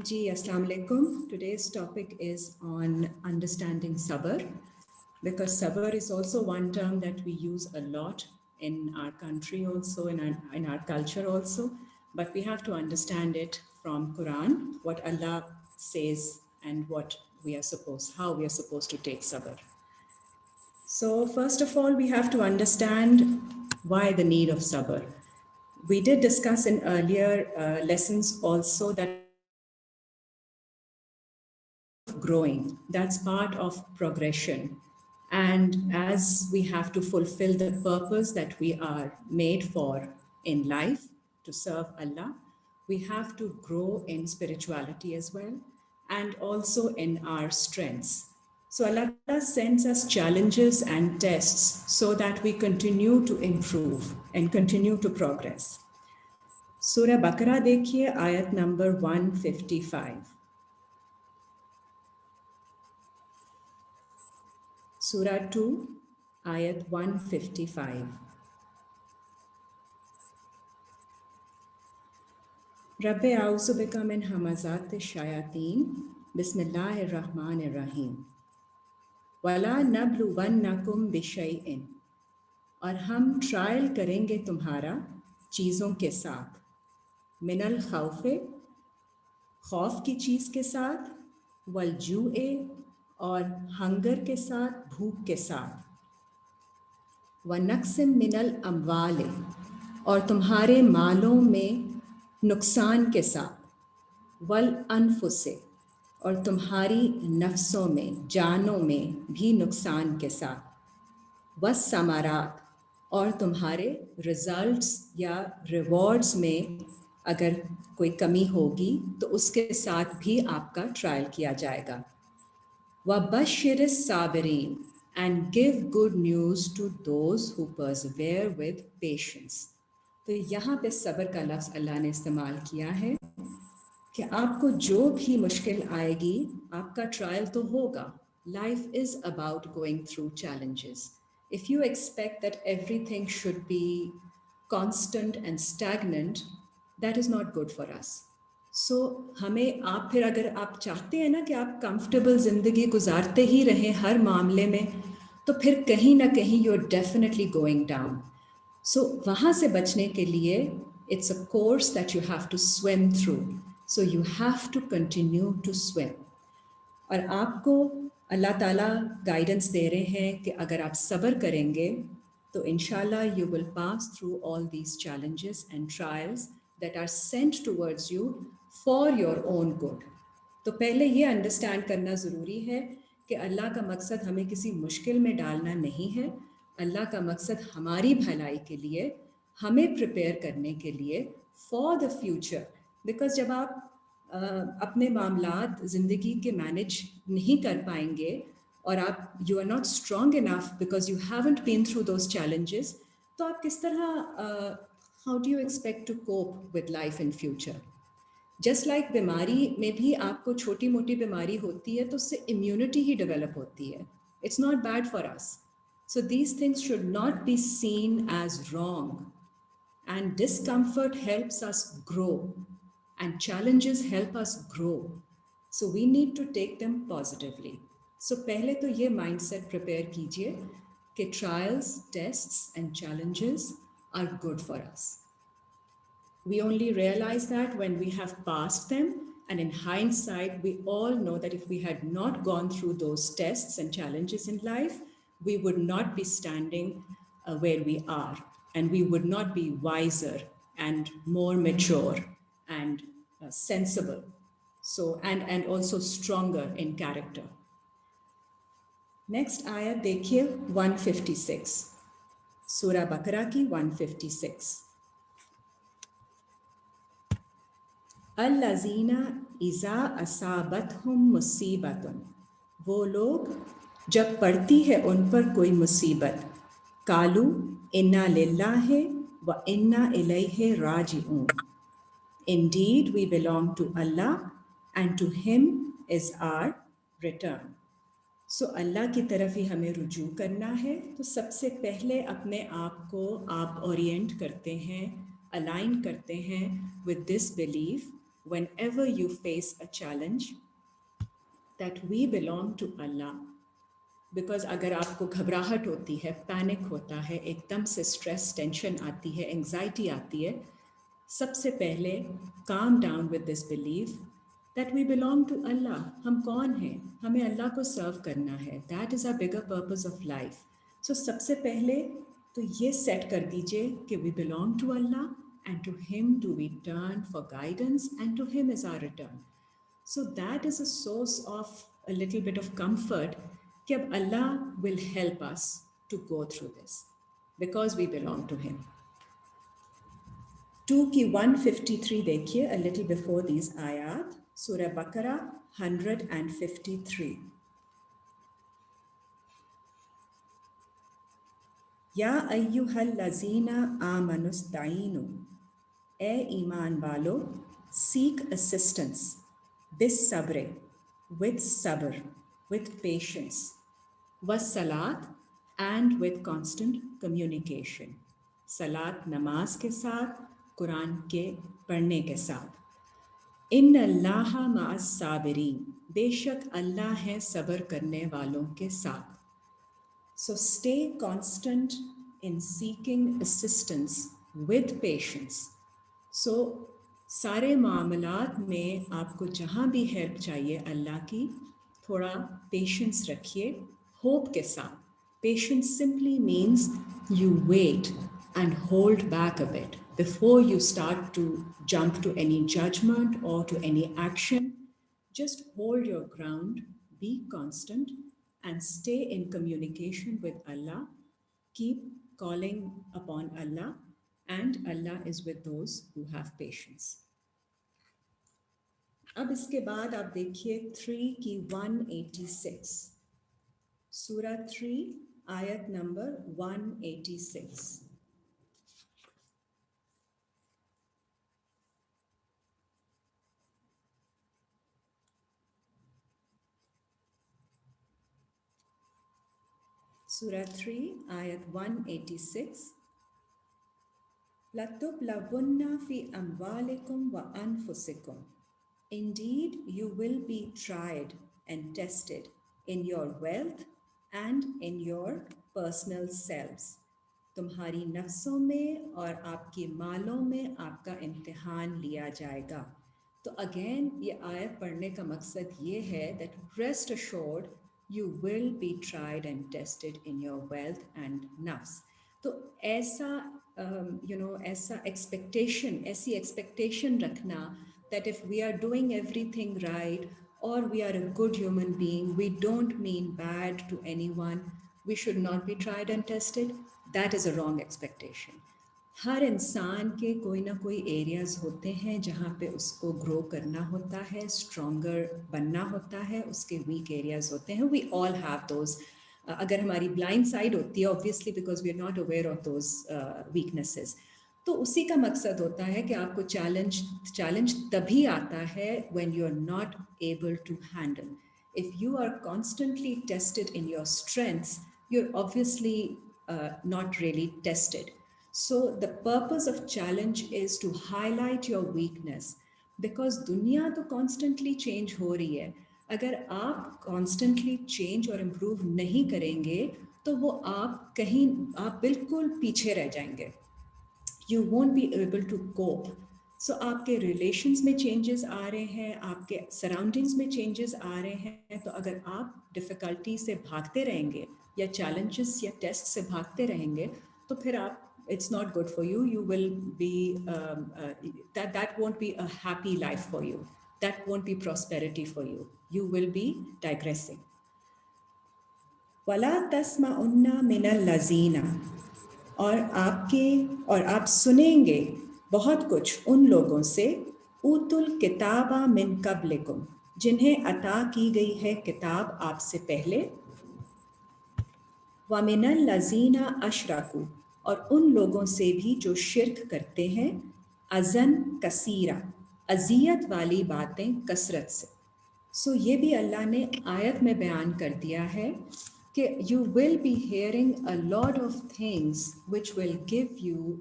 Ji, Assalamu alaikum. Today's topic is on understanding sabr, because sabr is also one term that we use a lot in our country also, in our culture also, but we have to understand it from Quran, what Allah says and how we are supposed to take sabr. So first of all, we have to understand why the need of sabr. We did discuss in earlier lessons also that growing. That's part of progression. And as we have to fulfill the purpose that we are made for in life to serve Allah, we have to grow in spirituality as well and also in our strengths. So Allah Ta'ala sends us challenges and tests so that we continue to improve and continue to progress. Surah Baqarah देखिए आयत number 155. Surah 2, Ayat 155. Rabbi a'udhu bika min hamazat shayateen. Bismillahir Rahmanir Rahim. Wala nabluwannakum bishay'in. और हम trial करेंगे तुम्हारा चीज़ों के साथ मिनल खौफे खौफ की चीज़ के साथ वलजूए और हंगर के साथ भूख के साथ वनक्सिम मिनल अम्वाले और तुम्हारे मालों में नुकसान के साथ वल अनफुसे और तुम्हारी नफ्सों में जानों में भी नुकसान के साथ वस समारात और तुम्हारे रिजल्ट्स या रिवॉर्ड्स में अगर कोई कमी होगी तो उसके साथ भी आपका ट्रायल किया जाएगा वबश्शिर साबिरीन and give good news to those who persevere with patience. तो यहाँ पे सब्र का लफ्ज़ अल्लाह ने इस्तेमाल किया है कि आपको जो भी मुश्किल आएगी आपका ट्रायल तो होगा. Life is about going through challenges. If you expect that everything should be constant and stagnant, that is not good for us. So हमें आप फिर अगर आप चाहते हैं ना कि आप कंफर्टेबल ज़िंदगी गुजारते ही रहें हर मामले में तो फिर कहीं ना कहीं you are definitely going down so वहाँ से बचने के लिए it's a course that you have to swim through. So you have to continue to swim. और आपको अल्लाह ताला गाइडेंस दे रहे हैं कि अगर आप सब्र करेंगे तो इंशाल्लाह you will pass through all these challenges and trials that are sent towards you for your own good. तो पहले ये अंडरस्टैंड करना ज़रूरी है कि अल्लाह का मकसद हमें किसी मुश्किल में डालना नहीं है. अल्लाह का मकसद हमारी भलाई के लिए हमें प्रिपेयर करने के लिए फॉर द फ्यूचर. बिकॉज जब आप अपने मामलात ज़िंदगी के मैनेज नहीं कर पाएंगे और आप you are not strong enough because you haven't been through those challenges तो आप किस तरह how do you expect to cope with life in future. Just like बीमारी में भी आपको छोटी मोटी बीमारी होती है तो उससे इम्यूनिटी ही डेवलप होती है. It's not bad for us. So these things should not be seen as wrong and discomfort helps us grow and challenges help us grow, so we need to take them positively. So पहले तो ये mindset prepare कीजिए कि trials, tests and challenges are good for us. We only realize that when we have passed them, and in hindsight we all know that if we had not gone through those tests and challenges in life, we would not be standing where we are, and we would not be wiser and more mature and sensible, so and also stronger in character. Next ayat देखिए 156 सूरह बकरा की 156. अल्लज़ीना इज़ा असाबतहुम मुसीबतुन, वो लोग जब पड़ती है उन पर कोई मुसीबत, कालू इन्ना लिल्लाहि व इन्ना इलैहि राजिऊन, indeed we belong to Allah and to him is our return. सो अल्लाह की तरफ ही हमें रुजू करना है. तो सबसे पहले अपने आप को आप ओरिएंट करते हैं, अलाइन करते हैं with this belief whenever you face a challenge, that we belong to Allah. Because अगर आपको घबराहट होती है, पैनिक होता है, एकदम से स्ट्रेस, टेंशन आती है, एंग्जाइटी आती है, सबसे पहले calm down with this believe that we belong to Allah. हम कौन हैं? हमें अल्लाह को सर्व करना है. That is a bigger purpose of life. So सबसे पहले तो ये सेट कर दीजिए कि we belong to Allah and to him do we turn for guidance and to him is our return. So that is a source of a little bit of comfort कि अब Allah will help us to go through this because we belong to Him. 2 की 153 देखिए, a little before these ayat, Surah Baqarah 153. या अय्युहल लज़ीना आमनुस्ताइनु, ए ईमान वालो, seek assistance. Bis sabre, with sabr, with patience, was salat, and with constant communication. Salat namaz ke saath, Quran ke padhne ke saath. Inna Allaha ma'as sabirin, beshak Allah hai sabr karne walon ke saath. So stay constant in seeking assistance with patience. So सारे मामलात में आपको जहाँ भी help चाहिए अल्लाह की, थोड़ा patience रखिए, होप के साथ. Patience simply means you wait and hold back a bit before you start to jump to any judgement और to any action. Just hold your ground, be constant and stay in communication with Allah. Keep calling upon Allah and Allah is with those who have patience. अब इसके बाद आप देखिए 3 की 186, सूरा 3 आयत number 186. सूरा 3 आयत 186. लतुब्लवुन्ना फी अम्वालिकुम व अनफुसिकुम. Indeed, you will be tried and tested in your wealth and in your personal selves. तुम्हारी नफ्सों में और आपके मालों में आपका इम्तिहान लिया जाएगा. तो अगेन ये आयत पढ़ने का मकसद ये है that rest assured you will be tried and tested in your wealth and nafs. तो ऐसा ऐसा ऐसी एक्सपेक्टेशन रखना that if we are doing everything right or we are a good human being, we don't mean bad to anyone, we should not be tried and tested, that is a wrong expectation. हर इंसान के कोई ना कोई areas होते हैं जहाँ पे उसको ग्रो करना होता है, स्ट्रॉन्गर बनना होता है, उसके वीक एरियाज़ होते हैं. We all have those. अगर हमारी ब्लाइंड साइड होती है obviously because we are not aware of those weaknesses, तो उसी का मकसद होता है कि आपको चैलेंज तभी आता है when you are not able to handle. If you are constantly tested in your strengths, you are obviously not really tested. So the purpose of challenge is to highlight your weakness, because दुनिया तो constantly change हो रही है. अगर आप constantly change और improve नहीं करेंगे तो वो आप बिल्कुल पीछे रह जाएंगे. You won't be able to cope. So आपके relations में changes आ रहे हैं, आपके surroundings में changes आ रहे हैं, तो अगर आप difficulty से भागते रहेंगे या challenges या tests से भागते रहेंगे तो फिर आप it's not good for you. You will be that won't be a happy life for you. That won't be prosperity for you. You will be digressing. वला तस्माउन्ना मिनल लज़ीना, और आप सुनेंगे बहुत कुछ उन लोगों से, ऊतुल किताबा मिन कब्लिकुम, जिन्हें अता की गई है किताब आपसे पहले, व मिनल लज़ीना अशरकू, और उन लोगों से भी जो शिर्क करते हैं, अज़न कसीरा, अजियत वाली बातें कसरत से. सो ये भी अल्लाह ने आयत में बयान कर दिया है कि you will be hearing a lot of things which will give you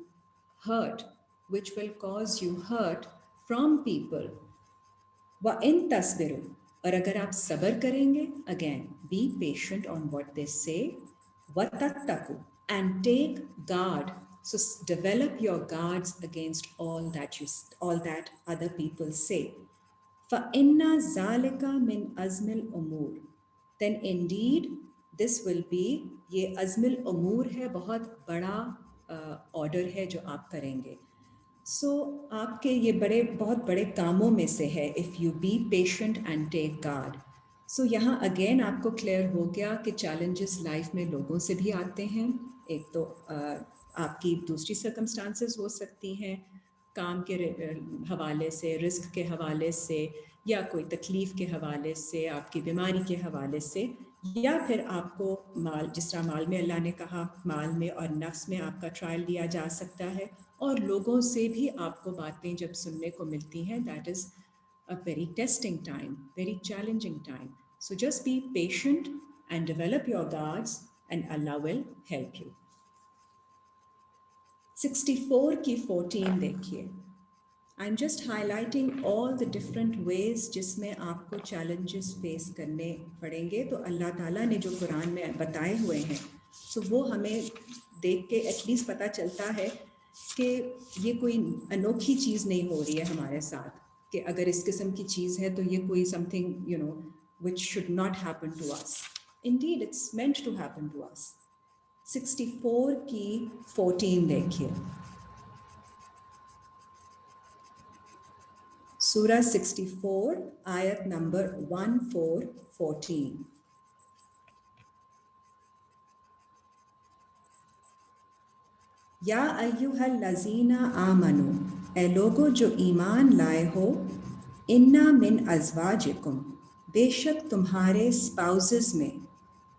hurt, which will cause you hurt from people व इन तस्बिरु, और अगर आप सब्र करेंगे, again be patient on what they say, व तत्तकु, and take guard, so develop your guards against all that other people say. فَإِنَّ ذَلِكَ مِنْ أَزْمِ الْأُمُورِ, then indeed this will be, ये अज़्मिल उमूर है, बहुत बड़ा ऑर्डर है जो आप करेंगे. सो आपके ये बहुत बड़े कामों में से है, if you be patient and take guard. So यहाँ अगेन आपको क्लियर हो गया कि चैलेंजेस लाइफ में लोगों से भी आते हैं. एक तो आपकी दूसरी सर्कमस्टांसेस हो सकती हैं, काम के हवाले से, रिस्क के हवाले से, या कोई तकलीफ़ के हवाले से, आपकी बीमारी के हवाले से, या फिर आपको माल, जिस तरह माल में अल्लाह ने कहा, माल में और नफ्स में आपका ट्रायल लिया जा सकता है, और लोगों से भी आपको बातें जब सुनने को मिलती हैं, that is a very testing time, very challenging time. So just be patient and develop your guards and Allah will help you. 64 की 14 देखिए. I'm just highlighting all the different ways जिसमें आपको challenges face करने पड़ेंगे. तो अल्लाह ताला ने जो कुरान में बताए हुए हैं, so वो हमें देख के एटलीस्ट पता चलता है कि ये कोई अनोखी चीज़ नहीं हो रही है हमारे साथ, कि अगर इस किस्म की चीज़ है तो ये कोई something which should not happen to us. Indeed, it's meant to happen to us. 64 की 14 देखिए. Surah 64, ayat number 1414. या अय्युहल लज़ीना आमनु, ए लोगो जो ईमान लाए हो, इन्ना मिन अज़वाजिकुम, बेशक तुम्हारे स्पाउसेस में,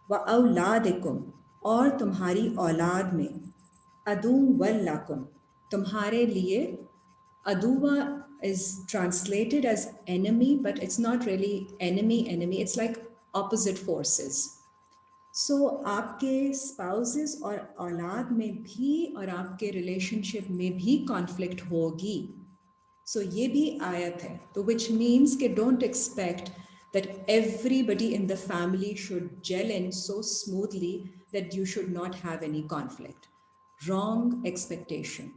व औलादिकुम, और तुम्हारी औलाद में, अदू वल्लकुम, तुम्हारे लिए. Aduwa is translated as enemy, but it's not really enemy. It's like opposite forces. So आपके spouses और औलाद में भी और आपके relationship में भी conflict होगी. So ये भी आयत है. तो which means कि don't expect that everybody in the family should gel in so smoothly that you should not have any conflict. Wrong expectation.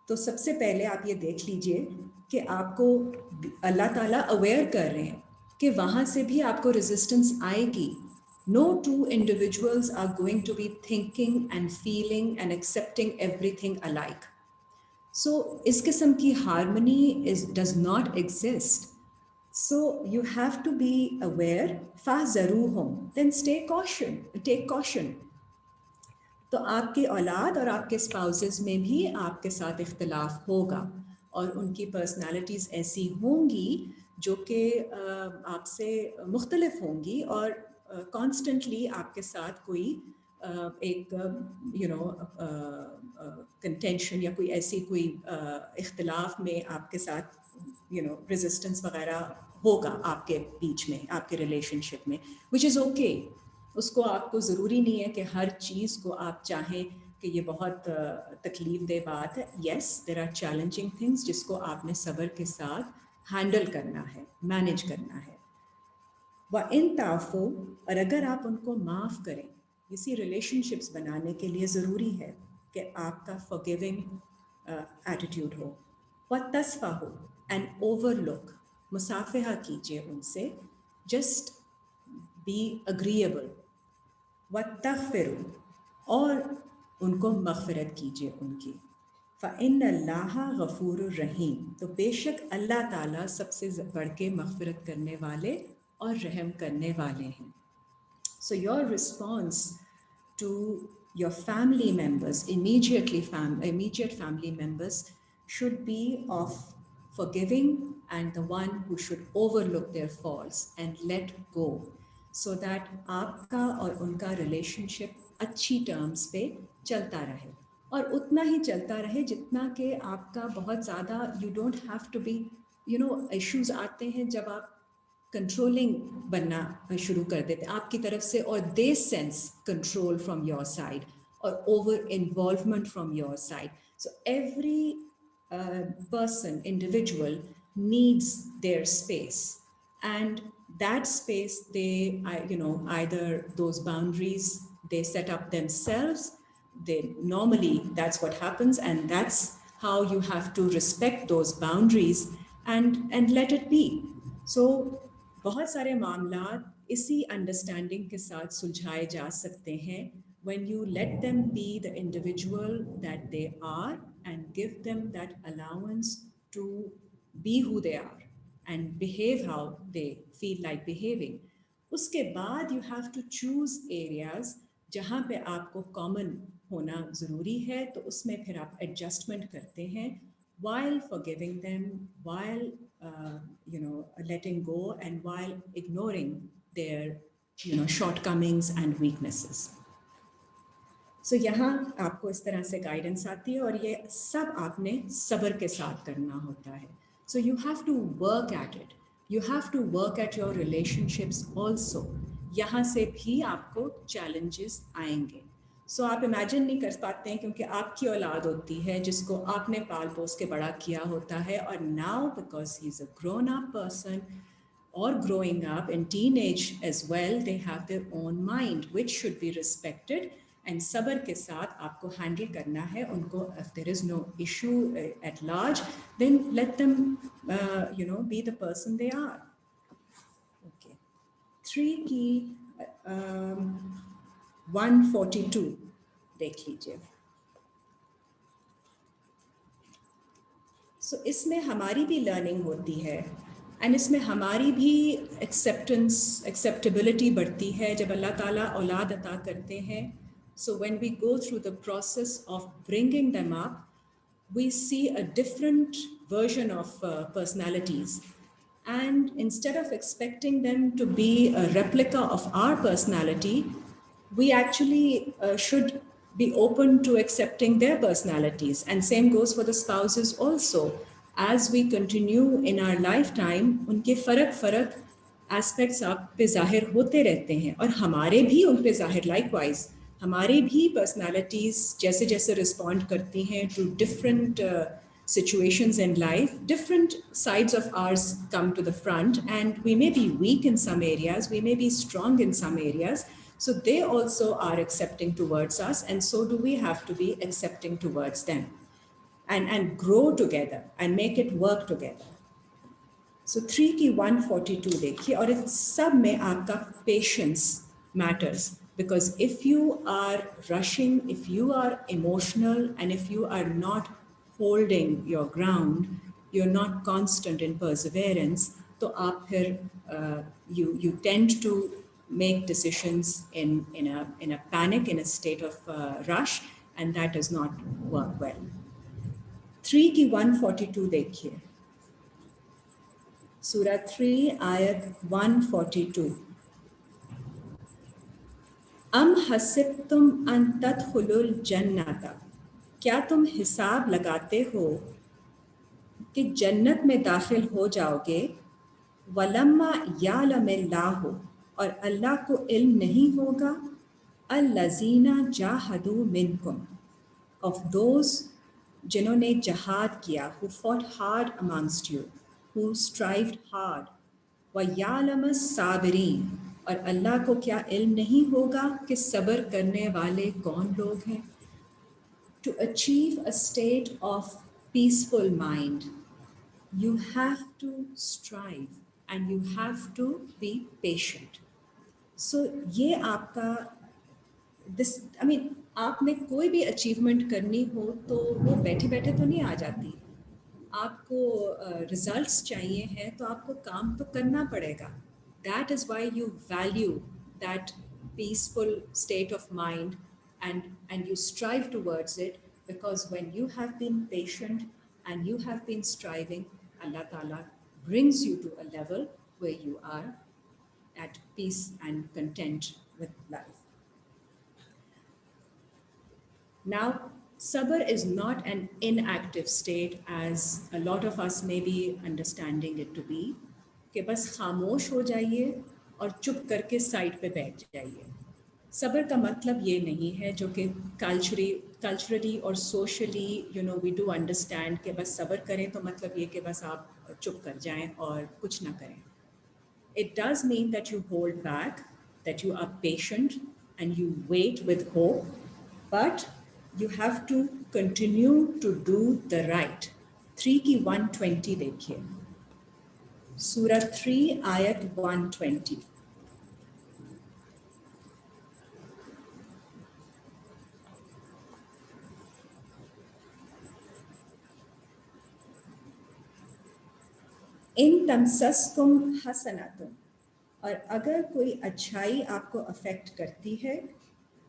तो सबसे पहले आप ये देख लीजिए कि आपको अल्लाह ताला अवेयर कर रहे हैं कि वहाँ से भी आपको रेजिस्टेंस आएगी. No two individuals are going to be thinking and feeling and accepting everything alike. So इस किस्म की harmony does not exist. So you have to be aware. فَاحْذَرُوهُمْ, then take caution. तो आपकी औलाद और आपके स्पाउसेस में भी आपके साथ इख्तिलाफ होगा, और उनकी पर्सनालिटीज़ ऐसी होंगी जो कि आपसे मुख्तलिफ होंगी, और कॉन्स्टेंटली आपके साथ कोई एक कंटेंशन या कोई ऐसी कोई इख्तिलाफ में आपके साथ रेजिस्टेंस वगैरह होगा आपके बीच में, आपके रिलेशनशिप में, विच इज़ ओके. उसको आपको ज़रूरी नहीं है कि हर चीज़ को आप चाहें कि ये बहुत तकलीफ दे बात है. Yes, there are challenging things जिसको आपने सब्र के साथ हैंडल करना है, मैनेज करना है. व इन ताफ़ो, और अगर आप उनको माफ़ करें, इसी रिलेशनशिप्स बनाने के लिए ज़रूरी है कि आपका फॉरगिविंग एटीट्यूड हो. व तस्फ़ा हो, एंड ओवरलुक, मुसाफ़हा कीजिए उनसे, जस्ट बी अग्रीएबल. वत्तग़फ़िरू, और उनको मग़फ़िरत कीजिए उनकी. फ़इन्नल्लाहा गफ़ूरुर रहीम, तो बेशक अल्लाह ताला सबसे बढ़ के मग़फ़िरत करने वाले और रहम करने वाले हैं. So your response to your family members, immediate family members, should be of forgiving, and the one who should overlook their faults and let go, so that आपका और उनका relationship अच्छी terms पे चलता रहे, और उतना ही चलता रहे जितना कि आपका बहुत ज़्यादा, you don't have to be, issues आते हैं जब आप कंट्रोलिंग बनना शुरू कर देते आपकी तरफ से, और they sense control from your side, और over involvement from your side. So every person, individual needs their space. and that space, they either those boundaries they set up themselves. They normally, that's what happens, and that's how you have to respect those boundaries and let it be. So बहुत सारे मामला इसी understanding के साथ सुलझाए जा सकते हैं when you let them be the individual that they are and give them that allowance to be who they are and behave how they feel like behaving. उसके बाद you have to choose areas जहाँ पे आपको common होना ज़रूरी है, तो उसमें फिर आप adjustment करते हैं while forgiving them, while letting go, and while ignoring their shortcomings and weaknesses. So यहाँ आपको इस तरह से गाइडेंस आती है और ये सब आपने सब्र के साथ करना होता है. So you have to work at it. You have to work at your relationships also. यहाँ से भी आपको challenges आएंगे. So आप imagine नहीं कर पाते हैं क्योंकि आपकी औलाद होती है जिसको आपने पाल पोस के बड़ा किया होता है, और now because he's a grown up person or growing up in teenage as well, they have their own mind which should be respected, and sabr ke saath aapko handle karna hai unko. If there is no issue at large, then let them be the person they are. Okay, 3 की 142 देख लीजिए. सो इसमें हमारी भी learning होती है and इसमें हमारी भी एक्सेप्टेबिलिटी बढ़ती है जब अल्लाह ताला औलाद अता करते हैं. So when we go through the process of bringing them up, we see a different version of personalities, and instead of expecting them to be a replica of our personality, we actually should be open to accepting their personalities. And same goes for the spouses also. As we continue in our lifetime, उनके फर्क aspects आप पे जाहिर होते रहते हैं और हमारे भी उन पे जाहिर likewise. हमारी भी पर्सनालिटीज़ जैसे जैसे रिस्पॉन्ड करती हैं to different situations in life, different sides of ours come to the front, and we may be weak in some areas, we may be strong in some areas. So they also are accepting towards us, and so do we have to be accepting towards them, and grow together and make it work together. So 3 की 142 देखिए, और इस सब में आपका patience matters, because if you are rushing, if you are emotional, and if you are not holding your ground, you're not constant in perseverance, तो आप फिर you tend to make decisions in a panic, in a state of rush, and that does not work well. 3 की 142 देखिए. Surah 3, ayat 142. अम हसिबतुम अन तदखुलुल जन्नता, क्या तुम हिसाब लगाते हो कि जन्नत में दाखिल हो जाओगे. वलम्मा यालमिल्लाहु, और अल्लाह को इल्म नहीं होगा. अल्लज़ीना जाहदू मिनकुम, of those जिन्होंने जहाद किया, who fought hard amongst you, who strived hard. वयालम साबिरीन, और अल्लाह को क्या इल्म नहीं होगा कि सब्र करने वाले कौन लोग हैं. To achieve a state of peaceful mind, you have to strive and you have to be patient. So ये आपका आप में कोई भी अचीवमेंट करनी हो तो वो बैठे बैठे तो नहीं आ जाती. आपको रिजल्ट्स चाहिए हैं तो आपको काम तो करना पड़ेगा. That is why you value that peaceful state of mind, and you strive towards it, because when you have been patient and you have been striving, Allah Ta'ala brings you to a level where you are at peace and content with life. Now, sabr is not an inactive state as a lot of us may be understanding it to be, कि बस खामोश हो जाइए और चुप करके side पे बैठ जाइए. सब्र का मतलब ये नहीं है, जो कि कल्चरली और सोशली वी डू अंडरस्टैंड कि बस सब्र करें तो मतलब ये कि बस आप चुप कर जाएं और कुछ ना करें. It does mean that you hold back, that you are patient and you wait with hope, but you have to continue to do the right. 3 की 120 देखिए, सूरह 3 आयत 120. इन तमसस्कुम हसनतुम, और अगर कोई अच्छाई आपको अफेक्ट करती है,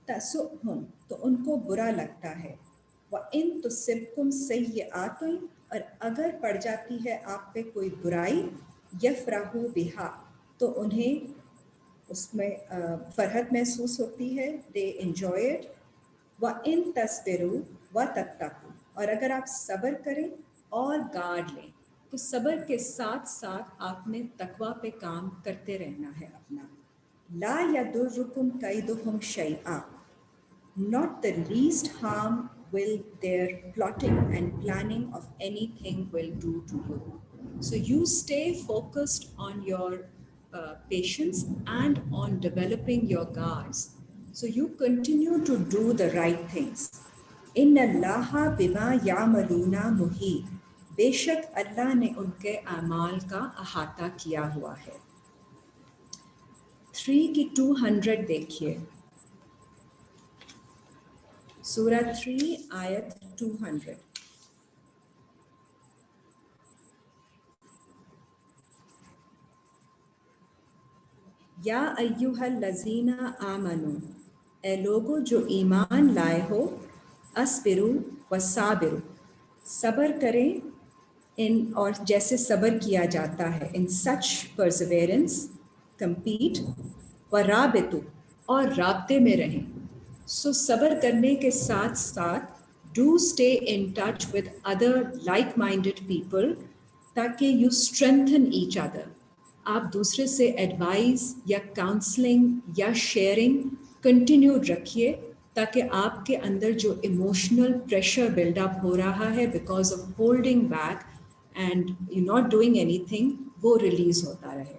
तसुहुम, तो उनको बुरा लगता है, व इन तुसिबकुम सय्यआतुन, और अगर पड़ जाती है आप पे कोई बुराई, यफरहू बिहा, तो उन्हें उसमें फरहत महसूस होती है, दे एंजॉय इट, व इन तस्बिरु व तत्तकू, और अगर आप सब्र करें और गार्ड लें, तो सब्र के साथ साथ आपने तकवा पे काम करते रहना है अपना. ला यदुर्रुकुम कैदुहुम शैआ, not the least harm will their plotting and planning of anything will do to you. So you stay focused on your patience and on developing your guards. So you continue to do the right things. Inna Allaha bima ya'maluna muhit, बेशक अल्लाह ने उनके अमाल का अहाता किया हुआ है. 3 की 200 देखिए, सूरह 3 आयत 200. या अय्युहल लज़ीना आमनू, ए लोगो जो ईमान लाए हो, अस्बिरु व साबिरु, सब्र करें इन, और जैसे सब्र किया जाता है, इन सच परसेवेरेंस, कंपीट, व राबितु, और राब्ते में रहें. सो सब्र करने के साथ साथ do stay in touch with other like minded people, ताकि यू स्ट्रेंथन ईच अदर. आप दूसरे से एडवाइस या काउंसलिंग या शेयरिंग कंटिन्यू रखिए, ताकि आपके अंदर जो इमोशनल प्रेशर बिल्डअप हो रहा है because of holding back and you not doing anything, वो रिलीज होता रहे,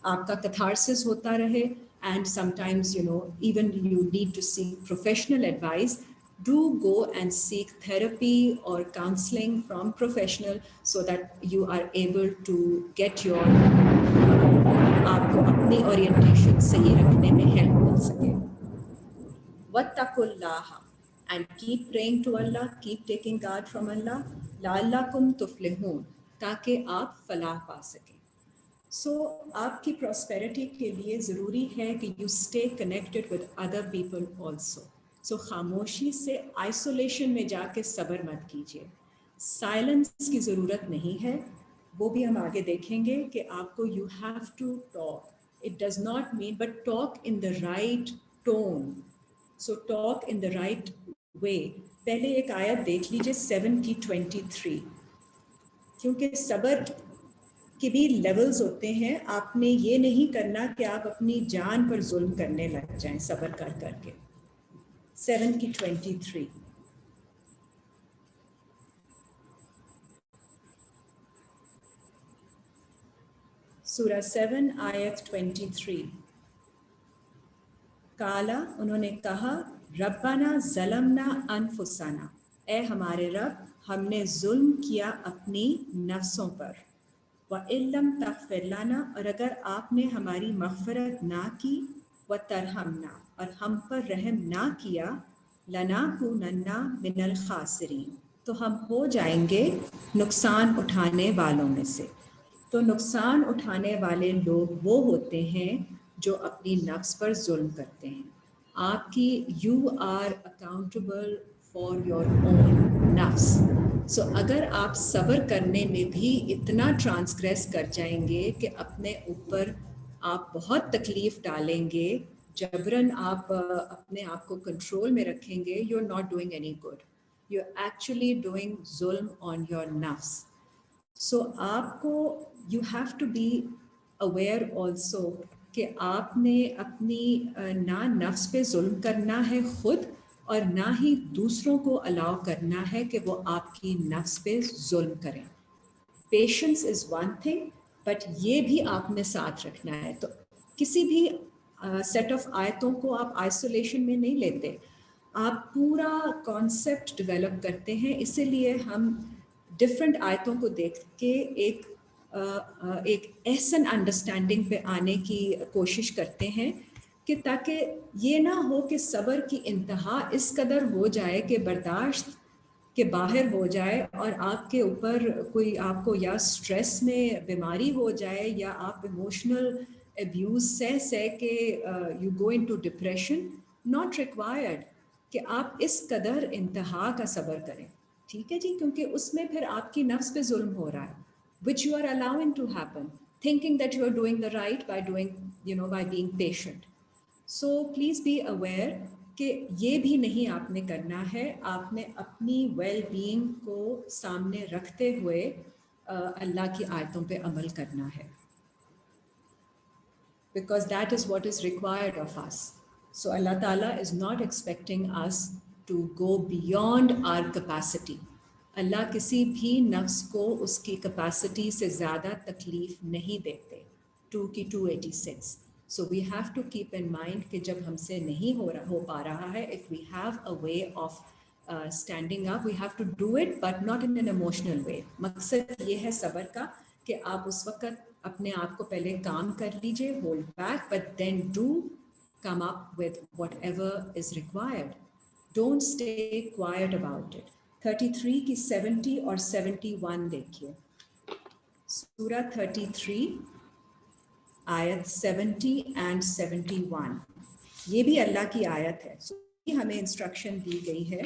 आपका कैथारसिस होता रहे. And sometimes even you need to seek professional advice. Do go and seek therapy or counseling from professional so that you are able to get your आपको अपनी orientation सही रखने में हेल्प मिल सके. वत्तकुल्लाह, and keep praying to Allah, keep taking guard from Allah, लअल्लकुम तुफ्लिहून, ताकि आप फलाह पा सकें. सो आपकी प्रॉस्पेरिटी के लिए ज़रूरी है कि you stay connected with other people also. So खामोशी से आइसोलेशन में जाके सब्र मत कीजिए. साइलेंस की ज़रूरत नहीं है, वो भी हम आगे देखेंगे कि आपको you have to talk. It does not mean, but talk in the right tone. So talk in the right way. पहले एक आयत देख लीजिए 7 की 23, क्योंकि सब्र के भी लेवल्स होते हैं. आपने ये नहीं करना कि आप अपनी जान पर जुल्म करने लग जाएं सब्र कर करके. 7 की 23, सूरह 7 आयत 23. काला, उन्होंने कहा, रब्बाना ज़लमना अनफुसाना, ए हमारे रब, हमने जुल्म किया अपनी नफ्सों पर. व इल्लम तग़फ़िर लना, और अगर आपने हमारी मग़फ़िरत ना की, व तरहमना, और हम पर रहम ना किया, लनाकुनन्ना मिनल ख़ासिरीन, तो हम हो जाएंगे नुकसान उठाने वालों में से. तो नुकसान उठाने वाले लोग वो होते हैं जो अपनी नफ्स पर जुल्म करते हैं. आपकी you are accountable for your own नफ्स. सो अगर आप सब्र करने में भी इतना ट्रांसग्रेस कर जाएंगे कि अपने ऊपर आप बहुत तकलीफ़ डालेंगे, जबरन आप अपने आप को कंट्रोल में रखेंगे, you are not doing any good, you are actually doing जुल्म ऑन योर नफ्स. सो आपको you have to be aware also कि आपने अपनी ना नफ्स पे जुल्म करना है खुद, और ना ही दूसरों को अलाउ करना है कि वो आपकी नफ्स पे जुल्म करें. Patience is one thing, but ये भी आपने साथ रखना है। तो किसी भी सेट ऑफ आयतों को आप आइसोलेशन में नहीं लेते, आप पूरा कॉन्सेप्ट डेवलप करते हैं। इसीलिए हम डिफरेंट आयतों को देख के एक ऐसन अंडरस्टैंडिंग पे आने की कोशिश करते हैं कि ताकि ये ना हो कि सब्र की इंतहा इस कदर हो जाए कि बर्दाश्त के बाहर हो जाए और आपके ऊपर कोई आपको या स्ट्रेस में बीमारी हो जाए या आप इमोशनल अब्यूज सह के you go into depression. Not required कि आप इस कदर इंतहा का सब्र करें, ठीक है जी, क्योंकि उसमें फिर आपकी नफ्स पे जुल्म हो रहा है, which you are allowing to happen, thinking that you are doing the right by doing, by being patient. So please be aware कि ये भी नहीं आपने करना है। आपने अपनी वेल बीइंग को सामने रखते हुए अल्लाह की आयतों पे अमल करना है, because that is what is required of us. So Allah Ta'ala is not expecting us to go beyond our capacity. अल्लाह किसी भी नफ्स को उसकी कैपेसिटी से ज़्यादा तकलीफ नहीं देते। 2 की 286। So we have to keep in mind कि जब हमसे नहीं हो पा रहा है, if we have a way of standing up, we have to do it, but not in an emotional way. मकसद ये है सब्र का कि आप उस वक्त अपने आप को पहले काम कर लीजिए, hold back, but then do come up with whatever is required. Don't stay quiet about it. 33 की 70 और 71 देखिए। सूरा 33 आयत 70 एंड 71, ये भी अल्लाह की आयत है। सो हमें इंस्ट्रक्शन दी गई है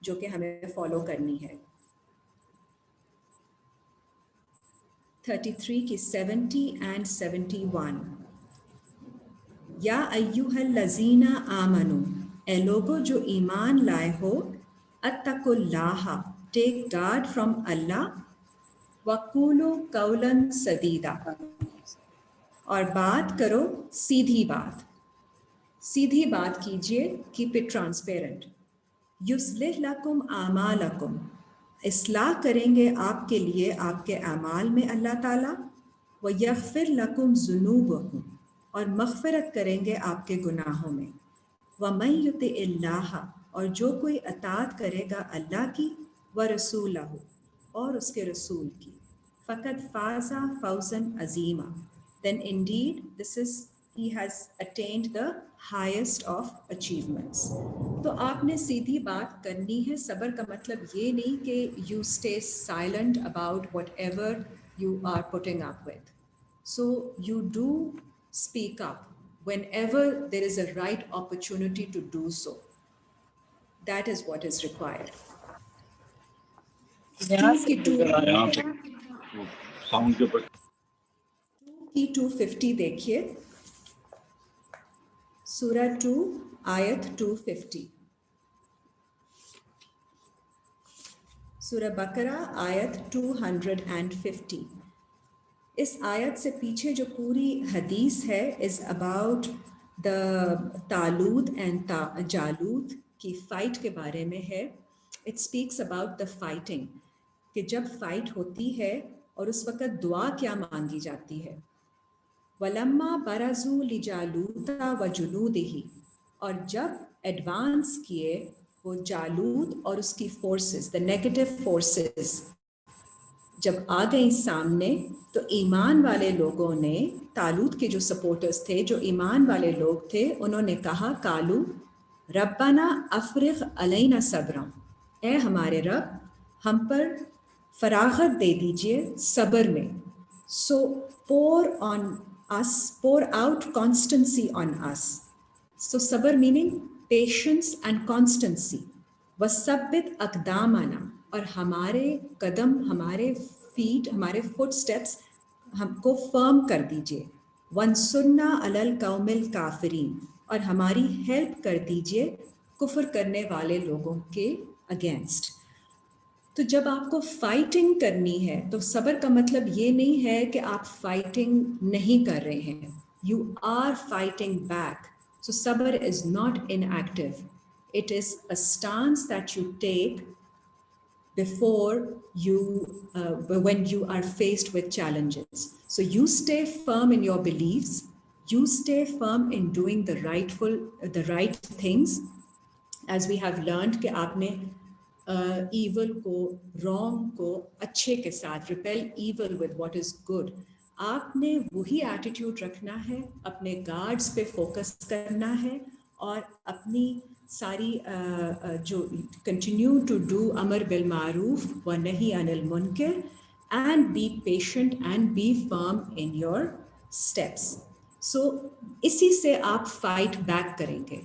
जो कि हमें फॉलो करनी है। 33 की 70 एंड 71। या अय्युहल लज़ीना आमनु, ए लोगो जो ईमान लाए हो, अत्तकुल्लाहा, टेक गार्ड फ्रॉम अल्लाह, वक़ूलु कौलन सदीदा, और बात करो सीधी बात। सीधी बात कीजिए, कीप इट ट्रांसपेरेंट। युस्लिह लकुम आमालकुम, इस्लाह करेंगे आपके लिए आपके अमाल में अल्लाह ताला। व यग़फिर लकुम ज़ुनूबकुम, और मग़फ़िरत करेंगे आपके गुनाहों में। व मन युतिइल्लाह, और जो कोई अताअत करेगा अल्लाह की, व रसूलहु, और उसके रसूल की, फ़क़द फ़ाज़ा फ़ौज़न अज़ीमा, then indeed this is he has attained the highest of achievements. तो आपने सीधी बात करनी है। सब्र का मतलब ये नहीं कि you stay silent about whatever you are putting up with. So you do speak up whenever there is a right opportunity to do so. That is what is required. Sound के ऊपर 2 की 250 देखिए। सूरा 2 आयत 250। सूरा बकरा आयत 250। इस आयत से पीछे जो पूरी हदीस है is about the Talut and Jalut की फ़ाइट के बारे में है। It speaks about the fighting, कि जब फाइट होती है और उस वक़्त दुआ क्या मांगी जाती है। वलम्मा बरज़ू लिजालूता व जुनूदिही, और जब एडवांस किए वो जालूत और उसकी फोर्सेस, द नेगेटिव फोर्सेस जब आ गई सामने, तो ईमान वाले लोगों ने, तालूत के जो सपोर्टर्स थे, जो ईमान वाले लोग थे, उन्होंने कहा कालू रब्बना अफ़रिग़ अलैना सब्रा, ए हमारे रब हम पर फरागत दे दीजिए सब्र में। सो pour on us, pour out constancy on us. So sabr meaning patience and constancy. वसब्बित अक़दामना, और हमारे कदम, हमारे फीट, हमारे फुटस्टेप्स हमको फर्म कर दीजिए। वंसुरना अलल कौमिल काफिरीन, और हमारी हेल्प कर दीजिए कुफ्र करने वाले लोगों के अगेंस्ट। तो जब आपको फाइटिंग करनी है तो सब्र का मतलब ये नहीं है कि आप फाइटिंग नहीं कर रहे हैं, यू आर फाइटिंग बैक। सो सब्र is not inactive, it is a stance that you take before you, when you are faced with challenges. So you stay firm in your beliefs, you stay firm in doing the right things, as we have learned कि आपने evil को, wrong को अच्छे के साथ, repel evil with what is good. आपने वही attitude रखना है, अपने guards पे focus करना है और अपनी सारी जो continue to do अमर बिल मारूफ व नहीं अनिल मुनकर and be patient and be firm in your steps. So इसी से आप fight back करेंगे.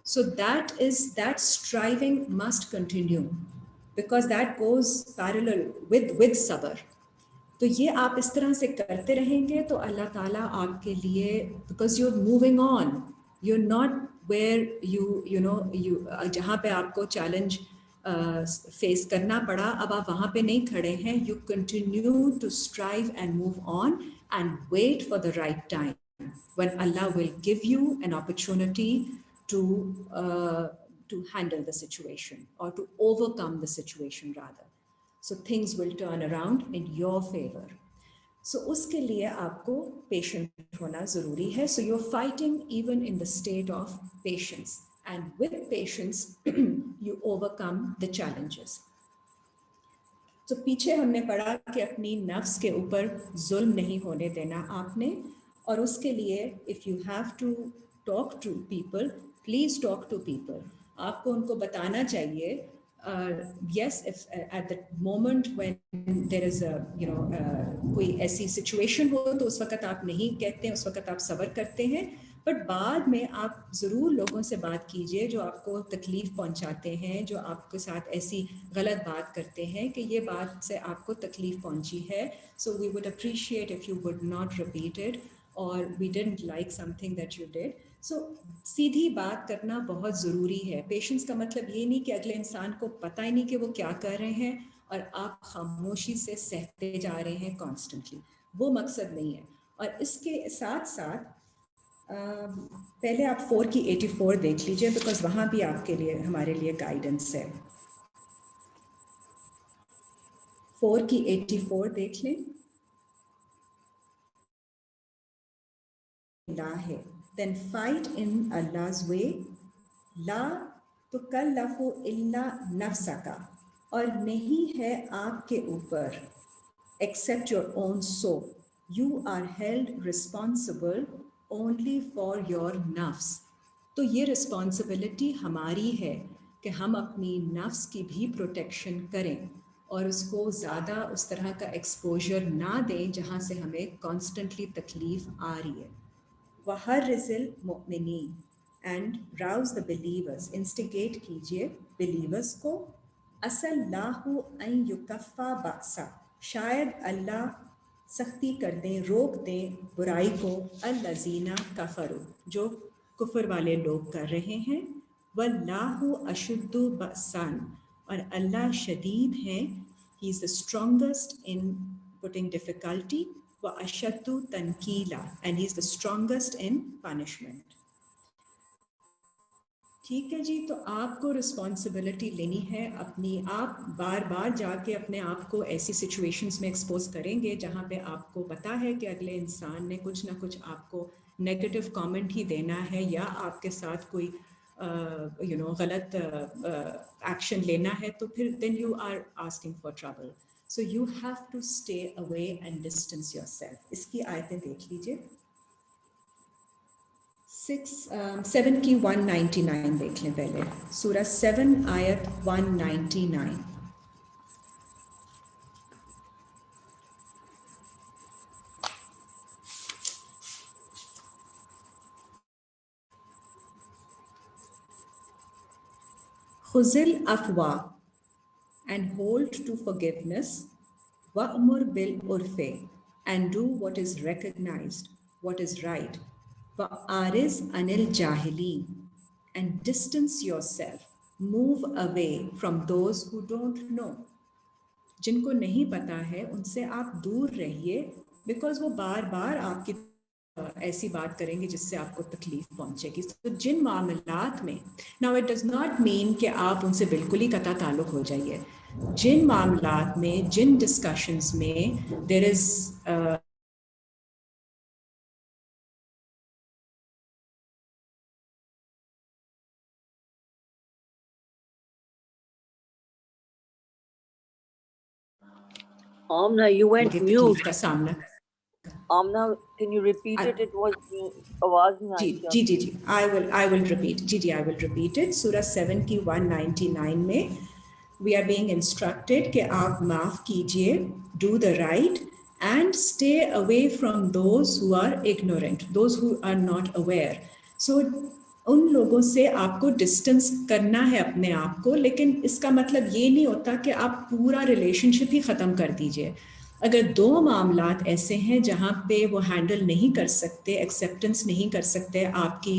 So that striving must continue because that goes parallel with sabr. तो ये आप इस तरह से करते रहेंगे तो अल्लाह ताला आपके लिए, because you're moving on, you're not where you know जहाँ पे आपको challenge face करना पड़ा, अब आप वहाँ पे नहीं खड़े हैं. You continue to strive and move on and wait for the right time when Allah will give you an opportunity to handle the situation or to overcome the situation rather. So things will turn around in your favor. So उसके लिए आपको patient होना ज़रूरी है. So you're fighting even in the state of patience, and with patience you overcome the challenges. तो पीछे हमने पढ़ा कि अपनी नफ्स के ऊपर जुल्म नहीं होने देना आपने, और उसके लिए if you have to talk to people, please talk to people. आपको उनको बताना चाहिए. Yes, if at the moment when there is a कोई ऐसी situation हो तो उस वक्त आप नहीं कहते हैं, उस वक्त आप सब्र करते हैं, बट बाद में आप ज़रूर लोगों से बात कीजिए जो आपको तकलीफ़ पहुंचाते हैं, जो आपके साथ ऐसी गलत बात करते हैं कि ये बात से आपको तकलीफ़ पहुंची है. So we would appreciate if you would not repeat it, or we didn't like something that you did. So सीधी बात करना बहुत ज़रूरी है. पेशेंस का मतलब ये नहीं कि अगले इंसान को पता ही नहीं कि वो क्या कर रहे हैं और आप खामोशी से सहते जा रहे हैं कॉन्स्टेंटली, वो मकसद नहीं है. और इसके साथ साथ पहले आप 4 की 84 देख लीजिए, बिकॉज वहाँ भी आपके लिए, हमारे लिए गाइडेंस है. 4 की 84 देख लें. ला है, then fight in Allah's way. ला तुकल्लफु इल्ला नफ्सका, और नहीं है आपके ऊपर except your own soul. You are held responsible only for your nafs. तो ये रिस्पॉन्सिबिलिटी हमारी है कि हम अपनी नफ्स की भी प्रोटेक्शन करें और उसको ज़्यादा उस तरह का एक्सपोजर ना दें जहाँ से हमें कॉन्स्टेंटली तकलीफ़ आ रही है. वहर्रिज़िल मुमिनीन, and rouse the believers, instigate कीजिए बिलीवर्स को. असल्लाहु अन युकफ़ा बासा, शायद अल्लाह सख्ती कर दें, रोक दें बुराई को. अल्लज़ीना कफ़रू, जो कुफर वाले लोग कर रहे हैं. वल्लाहु अशुद्दु बअसान, और अल्लाह शदीद हैं, he is the strongest in putting difficulty. व अशद्दु तनकीला, and he is the strongest in punishment. ठीक है जी. तो आपको रिस्पॉन्सिबिलिटी लेनी है अपनी. आप बार बार जाके अपने आप को ऐसी सिचुएशंस में एक्सपोज करेंगे जहाँ पे आपको पता है कि अगले इंसान ने कुछ ना कुछ आपको नेगेटिव कमेंट ही देना है या आपके साथ कोई गलत एक्शन लेना है, तो फिर then you are asking for trouble. So you have to stay away and distance yourself. इसकी आयतें देख लीजिए. 7 की 199 देख लें पहले. सूरह 7 आयत 199. खुज़िल अफ़वा, and hold to forgiveness. Wa'mur bil urfi, and do what is recognized, what is right. Wa'ariz anil jahilin, and distance yourself, move away from those who don't know. जिनको नहीं पता है उनसे आप दूर रहिए, बिकॉज वो बार बार आपकी ऐसी बात करेंगे जिससे आपको तकलीफ पहुंचेगी. तो जिन मामलात में, now it does not mean कि आप उनसे बिल्कुल ही कता ताल्लुक हो जाइए. जिन मामलात में, जिन डिस्कशंस में there is Amna, you went mute. का सामना। Amna, can you repeat it? It was आवाज नहीं आई थी। जी I will repeat। I will repeat it। सूरह 7 की 199 में we are being instructed कि आप माफ कीजिए, do the right and stay away from those who are ignorant, those who are not aware। So उन लोगों से आपको डिस्टेंस करना है अपने आप को, लेकिन इसका मतलब ये नहीं होता कि आप पूरा रिलेशनशिप ही ख़त्म कर दीजिए। अगर दो मामलात ऐसे हैं जहाँ पे वो हैंडल नहीं कर सकते, एक्सेप्टेंस नहीं कर सकते आपकी,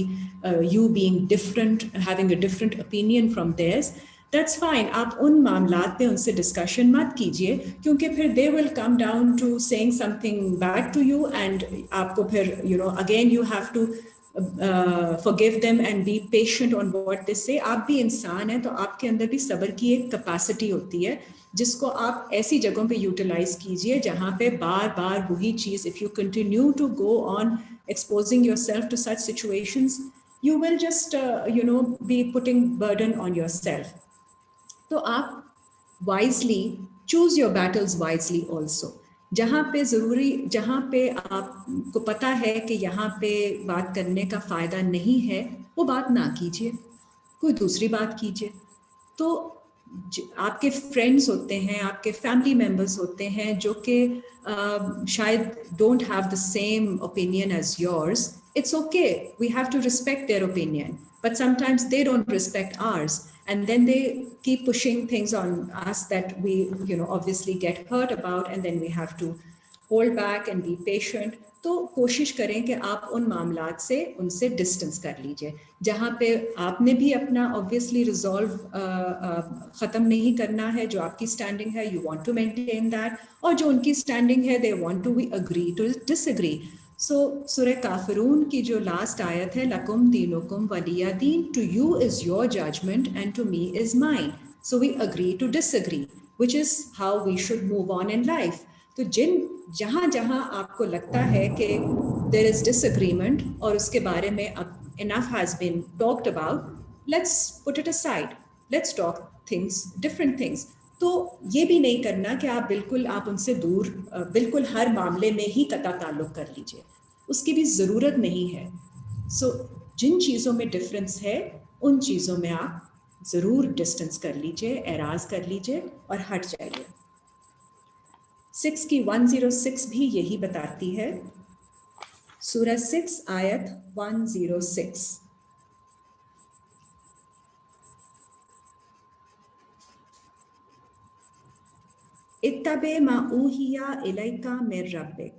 you being different, having a different opinion from theirs, that's fine. आप उन मामलात पे उनसे डिस्कशन मत कीजिए, क्योंकि फिर they will come down to saying something bad to you and आपको फिर again you have to forgive them and be patient on what they say। आप भी इंसान हैं तो आपके अंदर भी सब्र की एक कैपेसिटी होती है, जिसको आप ऐसी जगहों पे यूटिलाइज कीजिए जहाँ पे बार बार वही चीज़, if you continue to go on exposing yourself to such situations, you will just be putting burden on yourself। तो आप wisely choose your battles wisely also। जहाँ पे ज़रूरी, जहाँ पे आपको पता है कि यहाँ पे बात करने का फ़ायदा नहीं है, वो बात ना कीजिए, कोई दूसरी बात कीजिए। तो आपके फ्रेंड्स होते हैं, आपके फैमिली मेम्बर्स होते हैं जो कि शायद don't have the same opinion as yours. It's okay, we have to respect their opinion, but sometimes they don't respect ours, and then they keep pushing things on us that we obviously get hurt about, and then we have to hold back and be patient। तो कोशिश करें कि आप उन मामलात से उनसे distance कर लीजिए जहाँ पे आपने भी अपना ऑब्वियसली रिजॉल्व ख़त्म नहीं करना है। जो आपकी स्टैंडिंग है, you want to maintain that, और जो उनकी स्टैंडिंग है, they want to agree to disagree. So सूरह काफिरून की जो लास्ट आयत है, लकुम दीनुकुम वलिया दीन, to you is your judgment and to me is mine. So we agree to disagree, which is how we should move on in life. तो जहाँ जहाँ आपको लगता है कि देयर इज़ डिसएग्रीमेंट और उसके बारे में अब enough has been talked about, let's put it aside, let's talk things, different things। तो ये भी नहीं करना कि आप उनसे दूर बिल्कुल हर मामले में ही कता ताल्लुक़ कर लीजिए, उसकी भी ज़रूरत नहीं है। सो जिन चीज़ों में डिफरेंस है, उन चीज़ों में आप ज़रूर डिस्टेंस कर लीजिए, एराज़ कर लीजिए और हट जाइए। 6 की 106 भी यही बताती है। सूरह 6 आयत 106। इत्तबे मा ऊहिया इलैका मिर रब्बिक,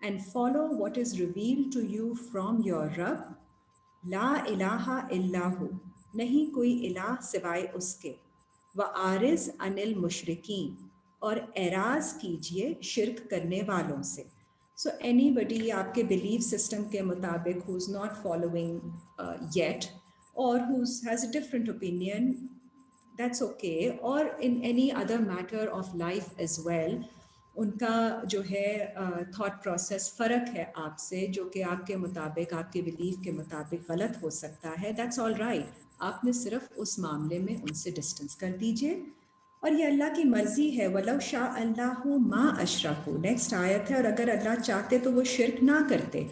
and follow what is revealed to you from your Rabb। ला इलाहा इल्लाहु, नहीं कोई इलाह सिवाय उसके। व आरिज अनिल मुशरिकीन, और एराज कीजिए शिरक करने वालों से। सो एनीबडी आपके बिलीफ सिस्टम के मुताबिक who is not following yet, और who has a different opinion, that's okay, or in any other matter of life as well, उनका जो है थॉट प्रोसेस फ़र्क है आपसे, जो कि आपके मुताबिक, आपके बिलीफ के मुताबिक गलत हो सकता है। That's all right. आपने सिर्फ उस मामले में उनसे डिस्टेंस कर दीजिए, और ये अल्लाह की मर्ज़ी है। वलौ शाअ अल्लाहु मा अशरकू, नेक्स्ट आयत है, और अगर अल्लाह चाहते तो वो शिरक ना करते।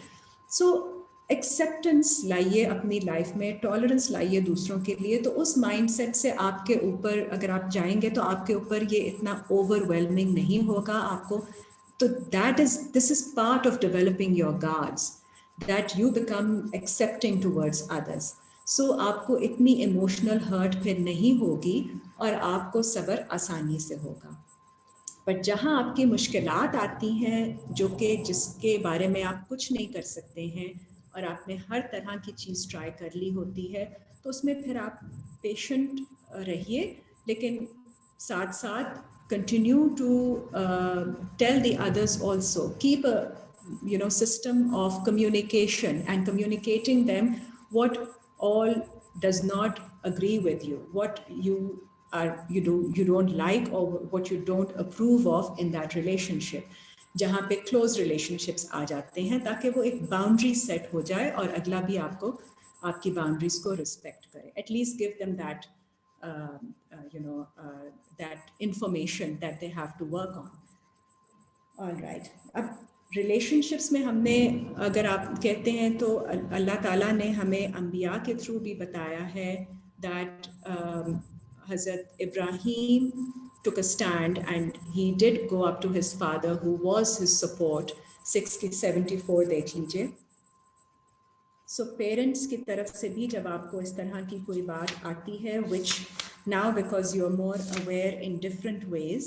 सो एक्सेप्टेंस लाइए अपनी लाइफ में, टॉलरेंस लाइए दूसरों के लिए। तो उस माइंडसेट से आपके ऊपर अगर आप जाएंगे तो आपके ऊपर ये इतना ओवरवेलमिंग नहीं होगा आपको। तो this is part of developing your guards, that you become accepting towards others. So आपको इतनी इमोशनल हर्ट फिर नहीं होगी और आपको सब्र आसानी से होगा। बट जहाँ आपकी मुश्किलात आती हैं, जो कि जिसके बारे में आप कुछ नहीं कर सकते हैं और आपने हर तरह की चीज़ ट्राई कर ली होती है, तो उसमें फिर आप पेशेंट रहिए, लेकिन साथ साथ continue to tell the others also, keep a system of communication and communicating them what all does not agree with you, what you you don't like or what you don't approve of in that relationship, जहाँ पे close relationships आ जाते हैं, ताकि वो एक boundary set हो जाए और अगला भी आपको आपकी boundaries को respect करे. At least give them that that information that they have to work on. All right. अब relationships में हमने, अगर आप कहते हैं तो अल्लाह ताला ने हमें अंबिया के थ्रू भी बताया है that Hazrat Ibrahim took a stand and he did go up to his father who was his support. 674 देख लीजिए. So parents की तरफ से भी जब आपको इस तरह की कोई बात आती है, which now because you're more aware in different ways,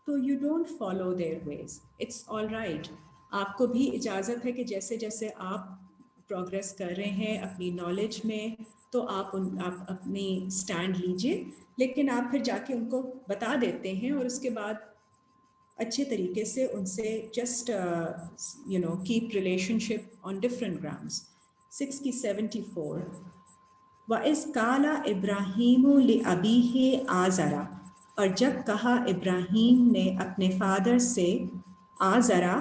तो you don't follow their ways. It's all right. आपको भी इजाज़त है कि जैसे जैसे आप प्रोग्रेस कर रहे हैं अपनी नॉलेज में, तो आप अपनी स्टैंड लीजिए, लेकिन आप फिर जाके उनको बता देते हैं और उसके बाद अच्छे तरीके से उनसे just keep relationship on different grounds. 674 वइज़ काला इब्राहीमु लिअबीहि आज़रा, और जब कहा इब्राहीम ने अपने फादर से आज़रा,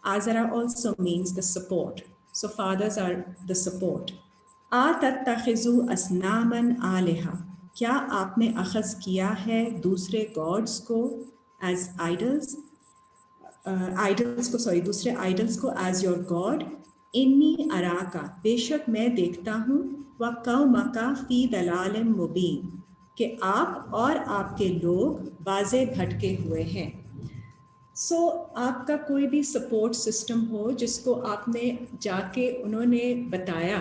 आज़रा also means the support, so fathers are the support. आतत्तखिज़ु अस्नामन आलिहा, क्या आपने अखज़ किया है दूसरे गॉड्स को as idols, दूसरे idols को as your God. इन्नी अराका, बेशक मैं देखता हूँ, व कौमका फी दलालिम मुबीन, कि आप और आपके लोग बाज़े भटके हुए हैं. So आपका कोई भी सपोर्ट सिस्टम हो जिसको आपने जाके उन्होंने बताया,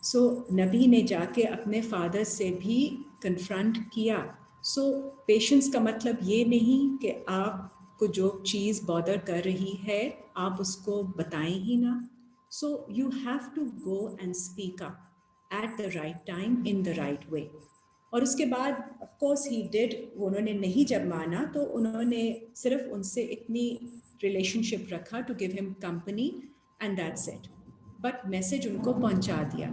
so नबी ने जाके अपने फादर से भी कन्फ्रंट किया. So पेशेंस का मतलब ये नहीं कि आपको जो चीज़ बॉदर कर रही है आप उसको बताएं ही ना. So you have to go and speak up at the right time in the right way. और उसके बाद of course he did, उन्होंने नहीं जब माना तो उन्होंने सिर्फ उनसे इतनी relationship रखा to give him company and that's it. But message उनको पहुंचा दिया.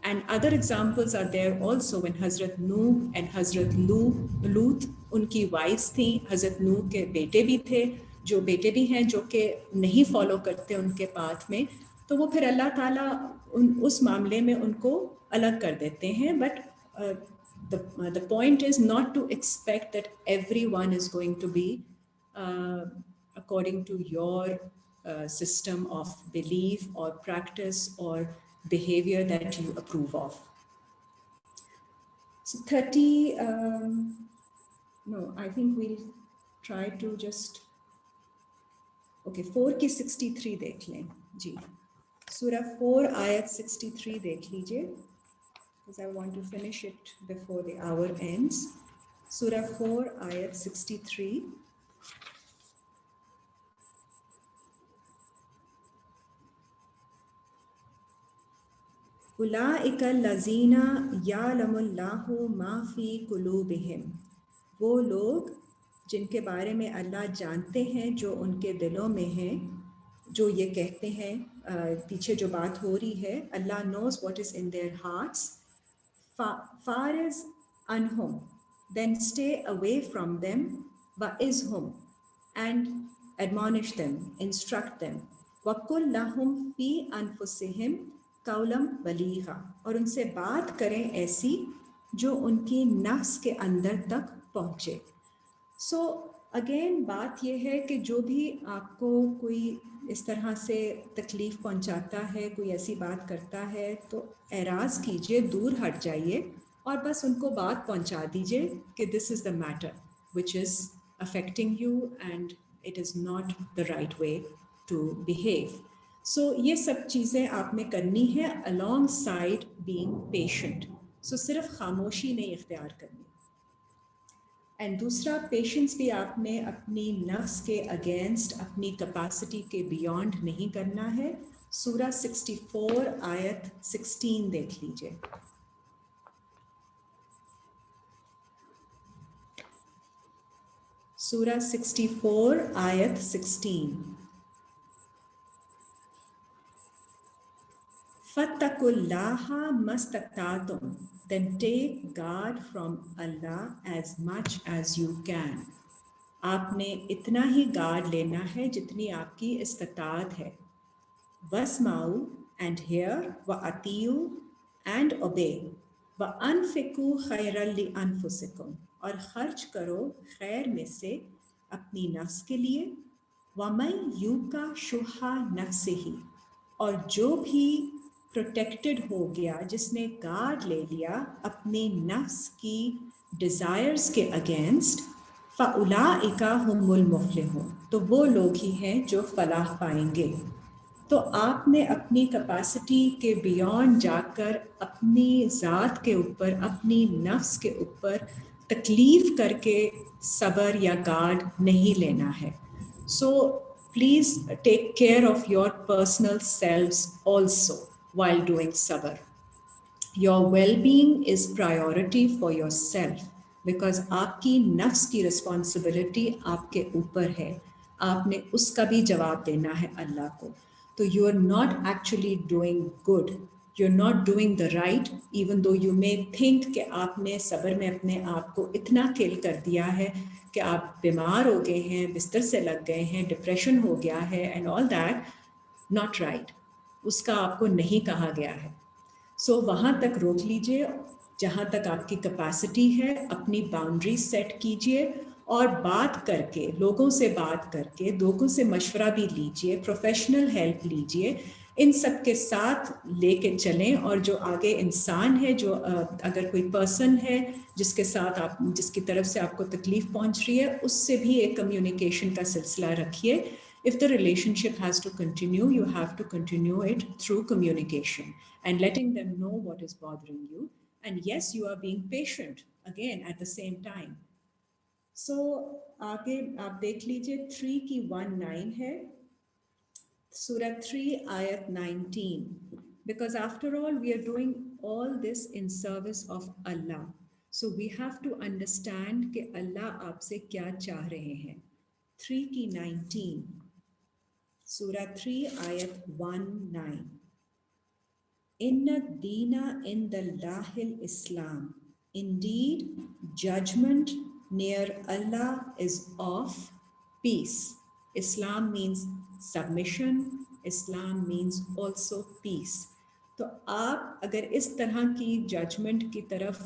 And other examples are there also when Hazrat Nuh and Hazrat Lut, उनकी wives थी, Hazrat Nuh के बेटे भी थे, जो बेटे भी हैं जो कि नहीं follow करते उनके path में, तो वो फिर अल्लाह ताला उस मामले में उनको अलग कर देते हैं. But the point is not to expect that everyone is going to be according to your system of belief or practice or behavior that you approve of. So 30, no, I think we'll try to just, okay, 4 की 63 देख लें जी. Surah 4 ayat 63 देख लीजिए, because I want to finish it before the hour ends. Surah 4 ayat 63. उलाइका लज़ीना यालमुल्लाहु मा फ़ी कुलूबिहिम, वो लोग जिनके बारे में अल्लाह जानते हैं जो उनके दिलों में है, जो ये कहते हैं, पीछे जो बात हो रही है, अल्लाह knows what is in their hearts. Fariz anhum, then stay away from them, wa'izhum, and admonish them, instruct them. Waqul lahum fi anfusihim qawlan baligha, और उनसे बात करें ऐसी जो उनकी नफ्स के अंदर तक पहुँचे. So again बात ये है कि जो भी आपको कोई इस तरह से तकलीफ़ पहुंचाता है, कोई ऐसी बात करता है, तो एराज़ कीजिए, दूर हट जाइए और बस उनको बात पहुंचा दीजिए कि this is the matter which is affecting you and it is not the right way to behave. So ये सब चीज़ें आपने करनी है along side being patient. So सिर्फ खामोशी नहीं इख्तियार करनी. एंड दूसरा, पेशेंस भी आपने अपनी नफ्स के अगेंस्ट, अपनी कैपेसिटी के बियॉन्ड नहीं करना है. सूरा 64 आयत 16 देख लीजिए. सूरा 64 आयत 16. fattakullaha mastatatum, then take God from Allah as much as you can. आपने इतना ही गार्ड लेना है जितनी आपकी इस्तात है. वस्माउ and hear, व अतियु and obey, व अनफिकु खैरल लि अनफुसिकुम, और खर्च करो खैर में से अपनी नफ्स के लिए. वमन यूका शुहा नफ्सिही, और जो भी प्रोटेक्टेड हो गया, जिसने गार्ड ले लिया अपनी नफ्स की डिज़ायर्स के अगेंस्ट, फ़उलाइका हुमुल मुफ़्लिहून, तो वो लोग ही हैं जो फलाह पाएंगे. तो आपने अपनी कैपेसिटी के बियॉन्ड जाकर अपनी ज़ात के ऊपर, अपनी नफ्स के ऊपर तकलीफ़ करके सब्र या गार्ड नहीं लेना है. So please take care of your personal selves also while doing sabr. Your well-being is priority for yourself because आपकी नफ्स की रिस्पॉन्सिबिलिटी आपके ऊपर है. आपने उसका भी जवाब देना है अल्लाह को. तो you are not actually doing good. You're not doing the right, even though you may think कि आपने सब्र में अपने आप को इतना किल कर दिया है कि आप बीमार हो गए हैं, बिस्तर से लग गए हैं, डिप्रेशन हो गया है and all that. Not right. उसका आपको नहीं कहा गया है. सो वहाँ तक रोक लीजिए, जहाँ तक आपकी कैपेसिटी है अपनी बाउंड्री सेट कीजिए, और बात करके, लोगों से बात करके, लोगों से मशवरा भी लीजिए, प्रोफेशनल हेल्प लीजिए, इन सब के साथ लेके चलें. और जो आगे इंसान है, जो अगर कोई पर्सन है जिसके साथ आप, जिसकी तरफ से आपको तकलीफ़ पहुँच रही है, उससे भी एक कम्युनिकेशन का सिलसिला रखिए. If the relationship has to continue, you have to continue it through communication and letting them know what is bothering you. And yes, you are being patient again at the same time. So आगे आप देख लीजिए 3 की 1:9 है, Surah 3 ayat 19. Because after all, we are doing all this in service of Allah. So we have to understand कि Allah आपसे क्या चाह रहे हैं. 3 की 19. Surah 3 ayat 1:9. Inna deena indallahil Islam. Indeed, judgment near Allah is of peace. Islam means submission. Islam means also peace. तो आप अगर इस तरह की judgment की तरफ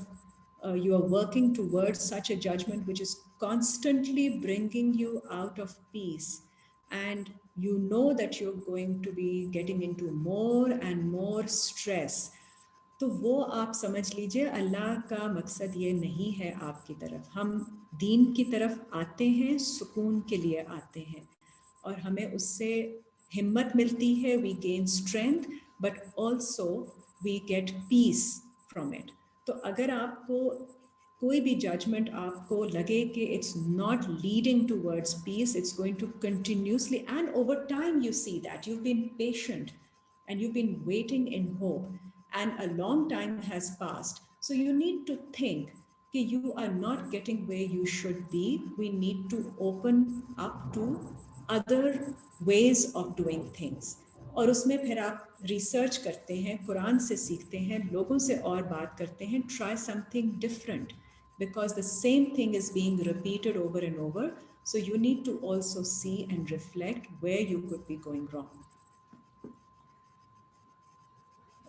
you are working towards such a judgment which is constantly bringing you out of peace, and you know that you're going to be getting into more and more stress, तो वो आप समझ लीजिए अल्लाह का मकसद ये नहीं है आपकी तरफ. हम दीन की तरफ आते हैं, सुकून के लिए आते हैं, और हमें उससे हिम्मत मिलती है. We gain strength, but also we get peace from it. तो अगर आपको कोई भी जजमेंट आपको लगे कि it's not leading towards peace, it's going to continuously, and over time you see that you've been patient and you've been waiting in hope and a long time has passed. So you need to think that you are not getting where you should be. We need to open up to other ways of doing things. और उसमें फिर आप research करते हैं, कुरान से सीखते हैं, लोगों से और बात करते हैं. Try something different because the same thing is being repeated over and over. So you need to also see and reflect where you could be going wrong.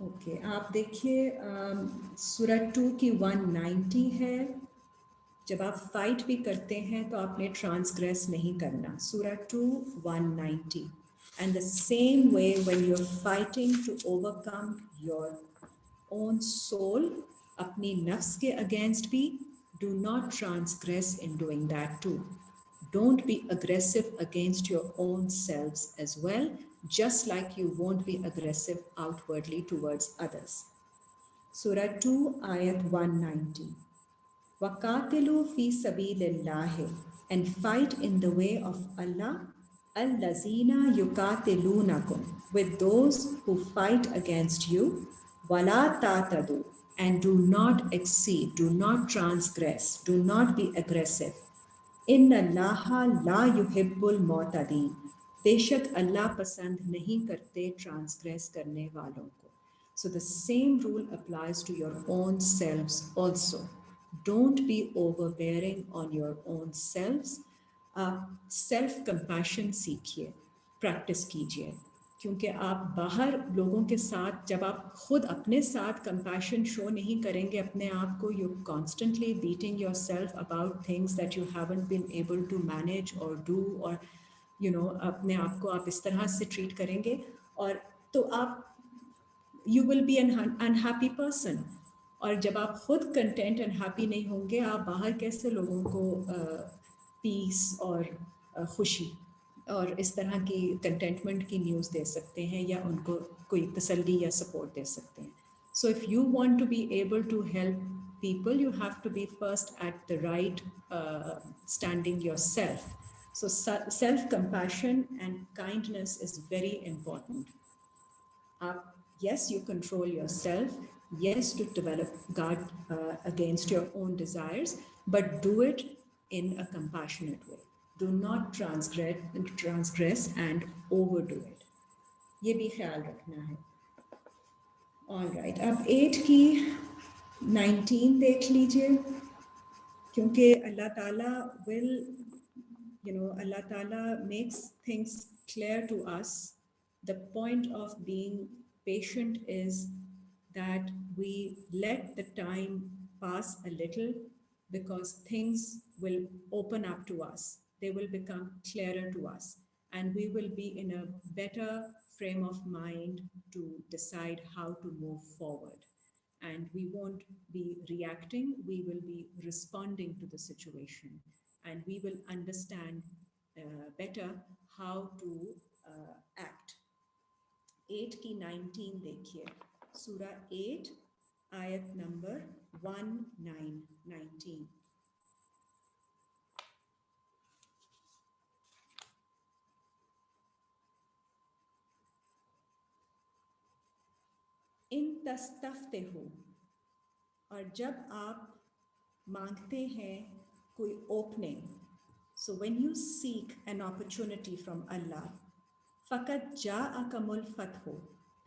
Okay, आप देखिए सूरह 2 की 190 है. जब आप फाइट भी करते हैं तो आपने ट्रांसग्रेस नहीं करना. सूरह 2 190. And the same way when you're fighting to overcome your own soul, अपनी नफ्स के against भी, do not transgress in doing that too. Don't be aggressive against your own selves as well, just like you won't be aggressive outwardly towards others. Surah 2 ayat 190. وَقَاتِلُوا فِي سَبِيلِ اللَّهِ, and fight in the way of Allah, الَّذِينَ يُقَاتِلُونَكُمْ, with those who fight against you, وَلَا تَعْتَدُوا, and do not exceed, do not transgress, do not be aggressive. इन्ना अल्लाह ला युहिब्बुल मुअतदीन, बेशक अल्लाह पसंद नहीं करते transgress करने वालों को. So the same rule applies to your own selves also. Don't be overbearing on your own selves. Self compassion सीखिए, practice कीजिए, क्योंकि आप बाहर लोगों के साथ जब आप खुद अपने साथ कंपैशन शो नहीं करेंगे अपने आप को, you constantly beating yourself about things that you haven't been able to manage और डू, और अपने आप को आप इस तरह से ट्रीट करेंगे, और तो आप you will be an unhappy person. और जब आप खुद कंटेंट एंड हैप्पी नहीं होंगे, आप बाहर कैसे लोगों को पीस और खुशी और इस तरह की कंटेंटमेंट की न्यूज़ दे सकते हैं, या उनको कोई तसल्ली या सपोर्ट दे सकते हैं। So if you want to be able to help people, you have to be first at the right standing yourself. So self-compassion and kindness is very important. Yes, you control yourself. Yes, to develop guard against your own desires, but do it in a compassionate way. Do not transgress and overdo it. ये भी ख्याल रखना है. All right. अब 8 की 19 देख लीजिए, क्योंकि अल्लाह ताला will, Allah Ta'ala makes things clear to us. The point of being patient is that we let the time pass a little, because things will open up to us. They will become clearer to us, and we will be in a better frame of mind to decide how to move forward. And we won't be reacting, we will be responding to the situation, and we will understand better how to act. 8 की 19 देखिए, सूरा 8 आयत number 19. इन तस्तफ्ते हो, और जब आप मांगते हैं कोई opening, so when you seek an opportunity from Allah, फ़क़त जाअकमुल फ़त्ह,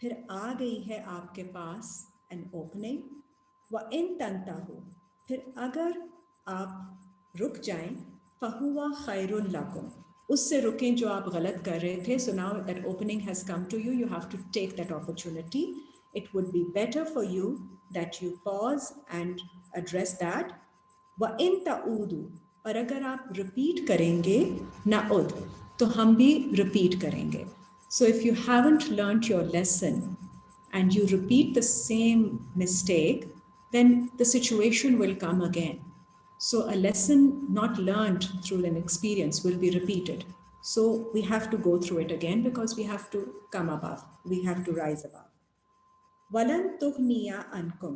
फिर आ गई है आपके पास an opening, व इन तंतहु, फिर अगर आप रुक जाएं, फ़हुवा खैरुल लकुम, उससे रुकें जो आप गलत कर रहे थे. So now that opening has come to you, you have to take that opportunity. It would be better for you that you pause and address that. व इन ताऊदू, और अगर आप रिपीट करेंगे नाउद, तो हम भी रिपीट करेंगे. So if you haven't learnt your lesson and you repeat the same mistake, then the situation will come again. So a lesson not learned through an experience will be repeated. So we have to go through it again, because we have to come above, we have to rise above. वलन तुगनिया अनकुम,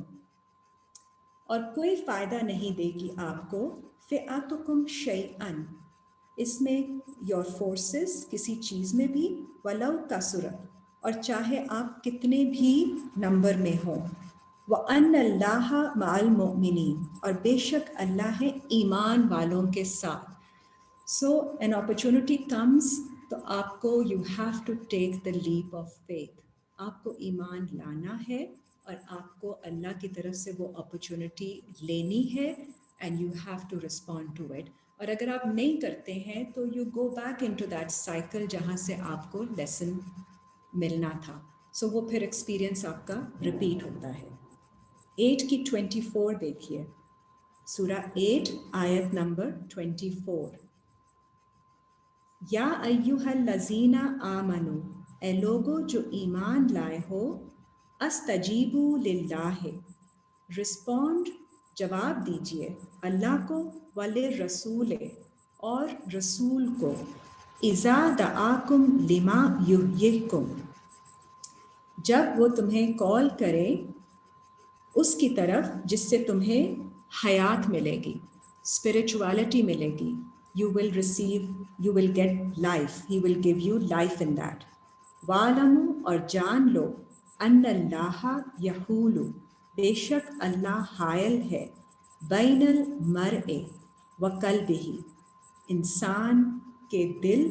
और कोई फ़ायदा नहीं देगी आपको फ़िअतुकुम शैअन, इसमें your forces किसी चीज़ में भी, वलौ कसरत, और चाहे आप कितने भी नंबर में हों, व अन्नल्लाह मअल मुमिनीन, और बेशक अल्लाह है ईमान वालों के साथ. So an opportunity comes, तो आपको you have to take the leap of faith. आपको ईमान लाना है और आपको अल्लाह की तरफ से वो अपॉर्चुनिटी लेनी है, and you have to respond to it. और अगर आप नहीं करते हैं तो you go back into that cycle जहाँ से आपको लेसन मिलना था. सो वो फिर एक्सपीरियंस आपका रिपीट होता है. 8 की 24 देखिए, सूरा 8 आयत नंबर 24. या अय्युहल लज़ीना आमनू, ए लोगो जो ईमान लाए हो, अस्तजीबू लिल्लाहि, रिस्पॉन्ड, जवाब दीजिए अल्लाह को, वले रसूले, और रसूल को, इज़ा दआकुम लिमा युह्यिकुम, जब वो तुम्हें कॉल करे उसकी तरफ जिससे तुम्हें हयात मिलेगी, स्पिरिचुअलिटी मिलेगी. You will receive, you will get life. He will give you life in that. वालमु, और जान लो, अन्नल्लाहा यहूलु, बेशक अल्लाह हायल है, बैनल मरए व कल्बिही, इंसान के दिल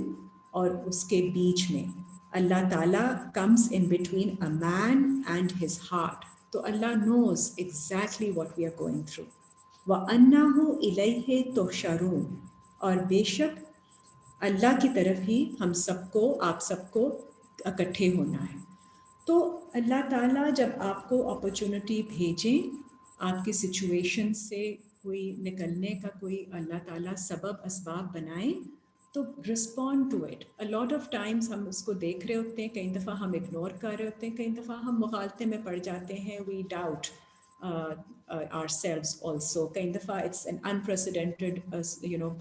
और उसके बीच में. Allah Ta'ala comes in between a man and his heart. So Allah knows exactly what we are going through. وَأَنَّهُ إِلَيْهِ تُحْشَرُونَ और बेशक अल्लाह की तरफ ही हम सबको आप सबको इकट्ठे होना है. तो अल्लाह ताला जब आपको अपॉर्चुनिटी भेजें, आपकी सिचुएशन से कोई निकलने का कोई अल्लाह ताला सबब असबाब बनाए, तो respond to it. A lot of times हम उसको देख रहे होते हैं, कई दफ़ा हम इग्नोर कर रहे होते हैं, कई दफ़ा हम मुखालते में पड़ जाते हैं, वी डाउट ourselves also. कई दफ़ा it's an unprecedented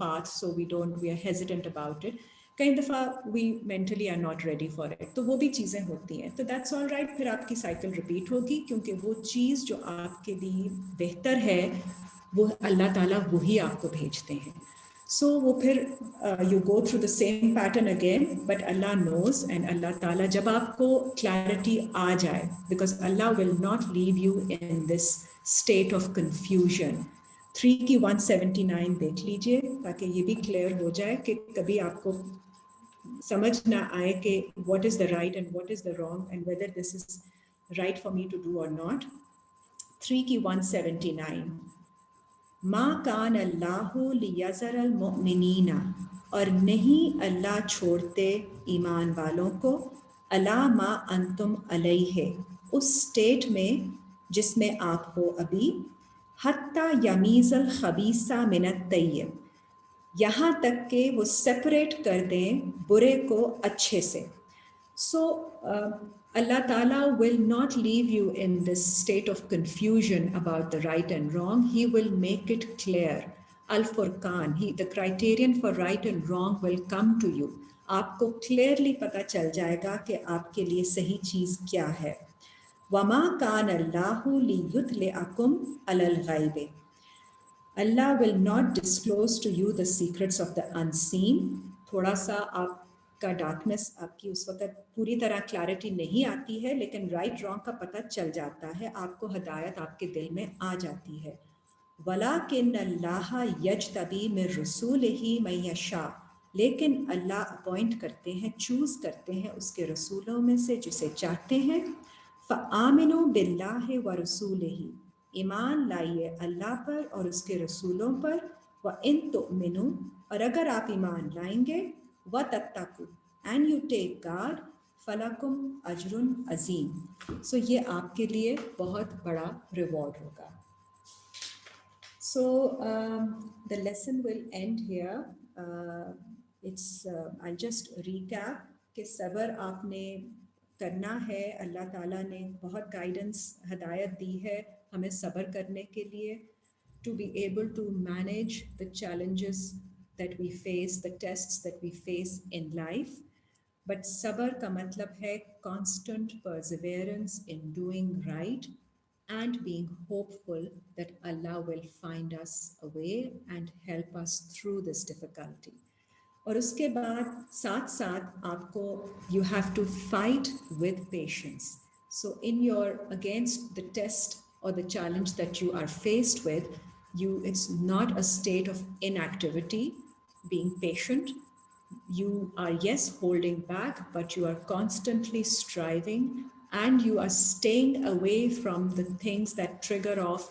path, so we are hesitant about it. कई दफ़ा we mentally are not ready for it. तो वो भी चीज़ें होती हैं. तो that's all right. फिर आपकी साइकिल रिपीट होगी, क्योंकि वो चीज़ जो आपके लिए बेहतर है वो अल्लाह ताला वही आपको भेजते हैं. So वो फिर you go through the same pattern again, but Allah knows, and Allah Ta'ala जब आपको clarity आ जाए, because Allah will not leave you in this state of confusion. 3 की 179 देख लीजिए ताकि ये भी clear हो जाए कि कभी आपको समझ ना आए कि what is the right and what is the wrong and whether this is right for me to do or not. 3 की 179 मा कान अल्लाहु लियज़रल मुमिनीना और नहीं अल्लाह छोड़ते ईमान वालों को अला मा अंतुम अलैहि उस स्टेट में जिसमें आप हो अभी हत्ता यमीज़ल खबीसा मिनत तय्यब यहाँ तक कि वो सेपरेट कर दें बुरे को अच्छे से. So Allah Ta'ala will not leave you in this state of confusion about the right and wrong. He will make it clear. Al-Furqan, the criterion for right and wrong will come to you. आपको clearly पता चल जाएगा कि आपके लिए सही चीज़ क्या है. वमा कान अल्लाहु लियुत्लिअकुम अलल गैब. Allah will not disclose to you the secrets of the unseen. थोड़ा सा आपका डार्कनेस आपकी उस वक्त पूरी तरह क्लैरिटी नहीं आती है, लेकिन राइट रॉन्ग का पता चल जाता है, आपको हदायत आपके दिल में आ जाती है. वलाकिन अल्लाह यजतबी मिन रसूलिही मन यशा, लेकिन अल्लाह अपॉइंट करते हैं, चूज़ करते हैं उसके रसूलों में से जिसे चाहते हैं. फ़आमिनु बिल्लाहि व रसूलिही, ईमान लाइए अल्लाह पर और उसके रसूलों पर. व इन तुमिनु, और अगर आप ईमान लाएंगे, व तत्तकु, एंड यू टेक गार्ड, फलकुम अजरुन अजीम, सो ये आपके लिए बहुत बड़ा रिवॉर्ड होगा. So the lesson will end here. I'll just recap कि सब्र आपने करना है. अल्लाह ताला ने बहुत गाइडेंस हदायत दी है हमें सब्र करने के लिए, to be able to manage the challenges that we face, the tests that we face in life. But sabr का मतलब है constant perseverance in doing right and being hopeful that Allah will find us a way and help us through this difficulty. और उसके बाद साथ साथ आपको you have to fight with patience. So in your against the test or the challenge that you are faced with, it's not a state of inactivity, being patient. You are, yes, holding back, but you are constantly striving, and you are staying away from the things that trigger off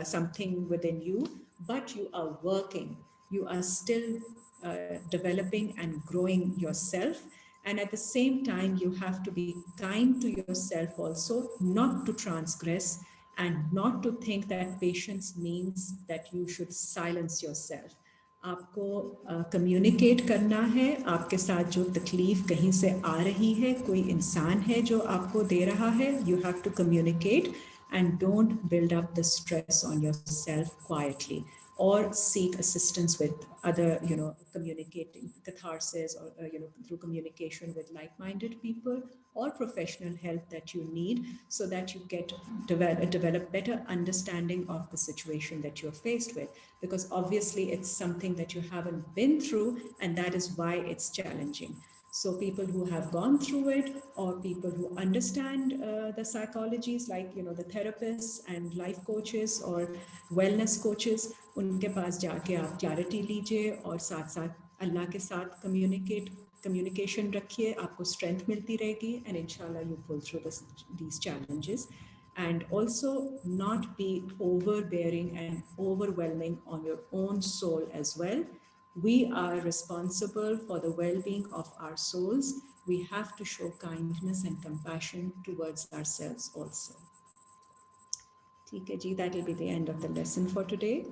something within you, but you are working, you are still developing and growing yourself. And at the same time, you have to be kind to yourself also, not to transgress and not to think that patience means that you should silence yourself. आपको communicate करना है. आपके साथ जो तकलीफ़ कहीं से आ रही है, कोई इंसान है जो आपको दे रहा है, you have to communicate and don't build up the stress on yourself quietly, or seek assistance with other, communicating catharsis, or, through communication with like-minded people or professional help that you need, so that you get develop better understanding of the situation that you're faced with, because obviously it's something that you haven't been through, and that is why it's challenging. So people who have gone through it, or people who understand the psychologies, like the therapists and life coaches or wellness coaches, उनके पास जाके आप clarity लीजिए और साथ साथ अल्लाह के साथ communicate communication रखिए, आपको strength मिलती रहेगी, and inshallah you pull through these challenges. And also not be overbearing and overwhelming on your own soul as well. We are responsible for the well-being of our souls. We have to show kindness and compassion towards ourselves also. Okay, ji, that will be the end of the lesson for today.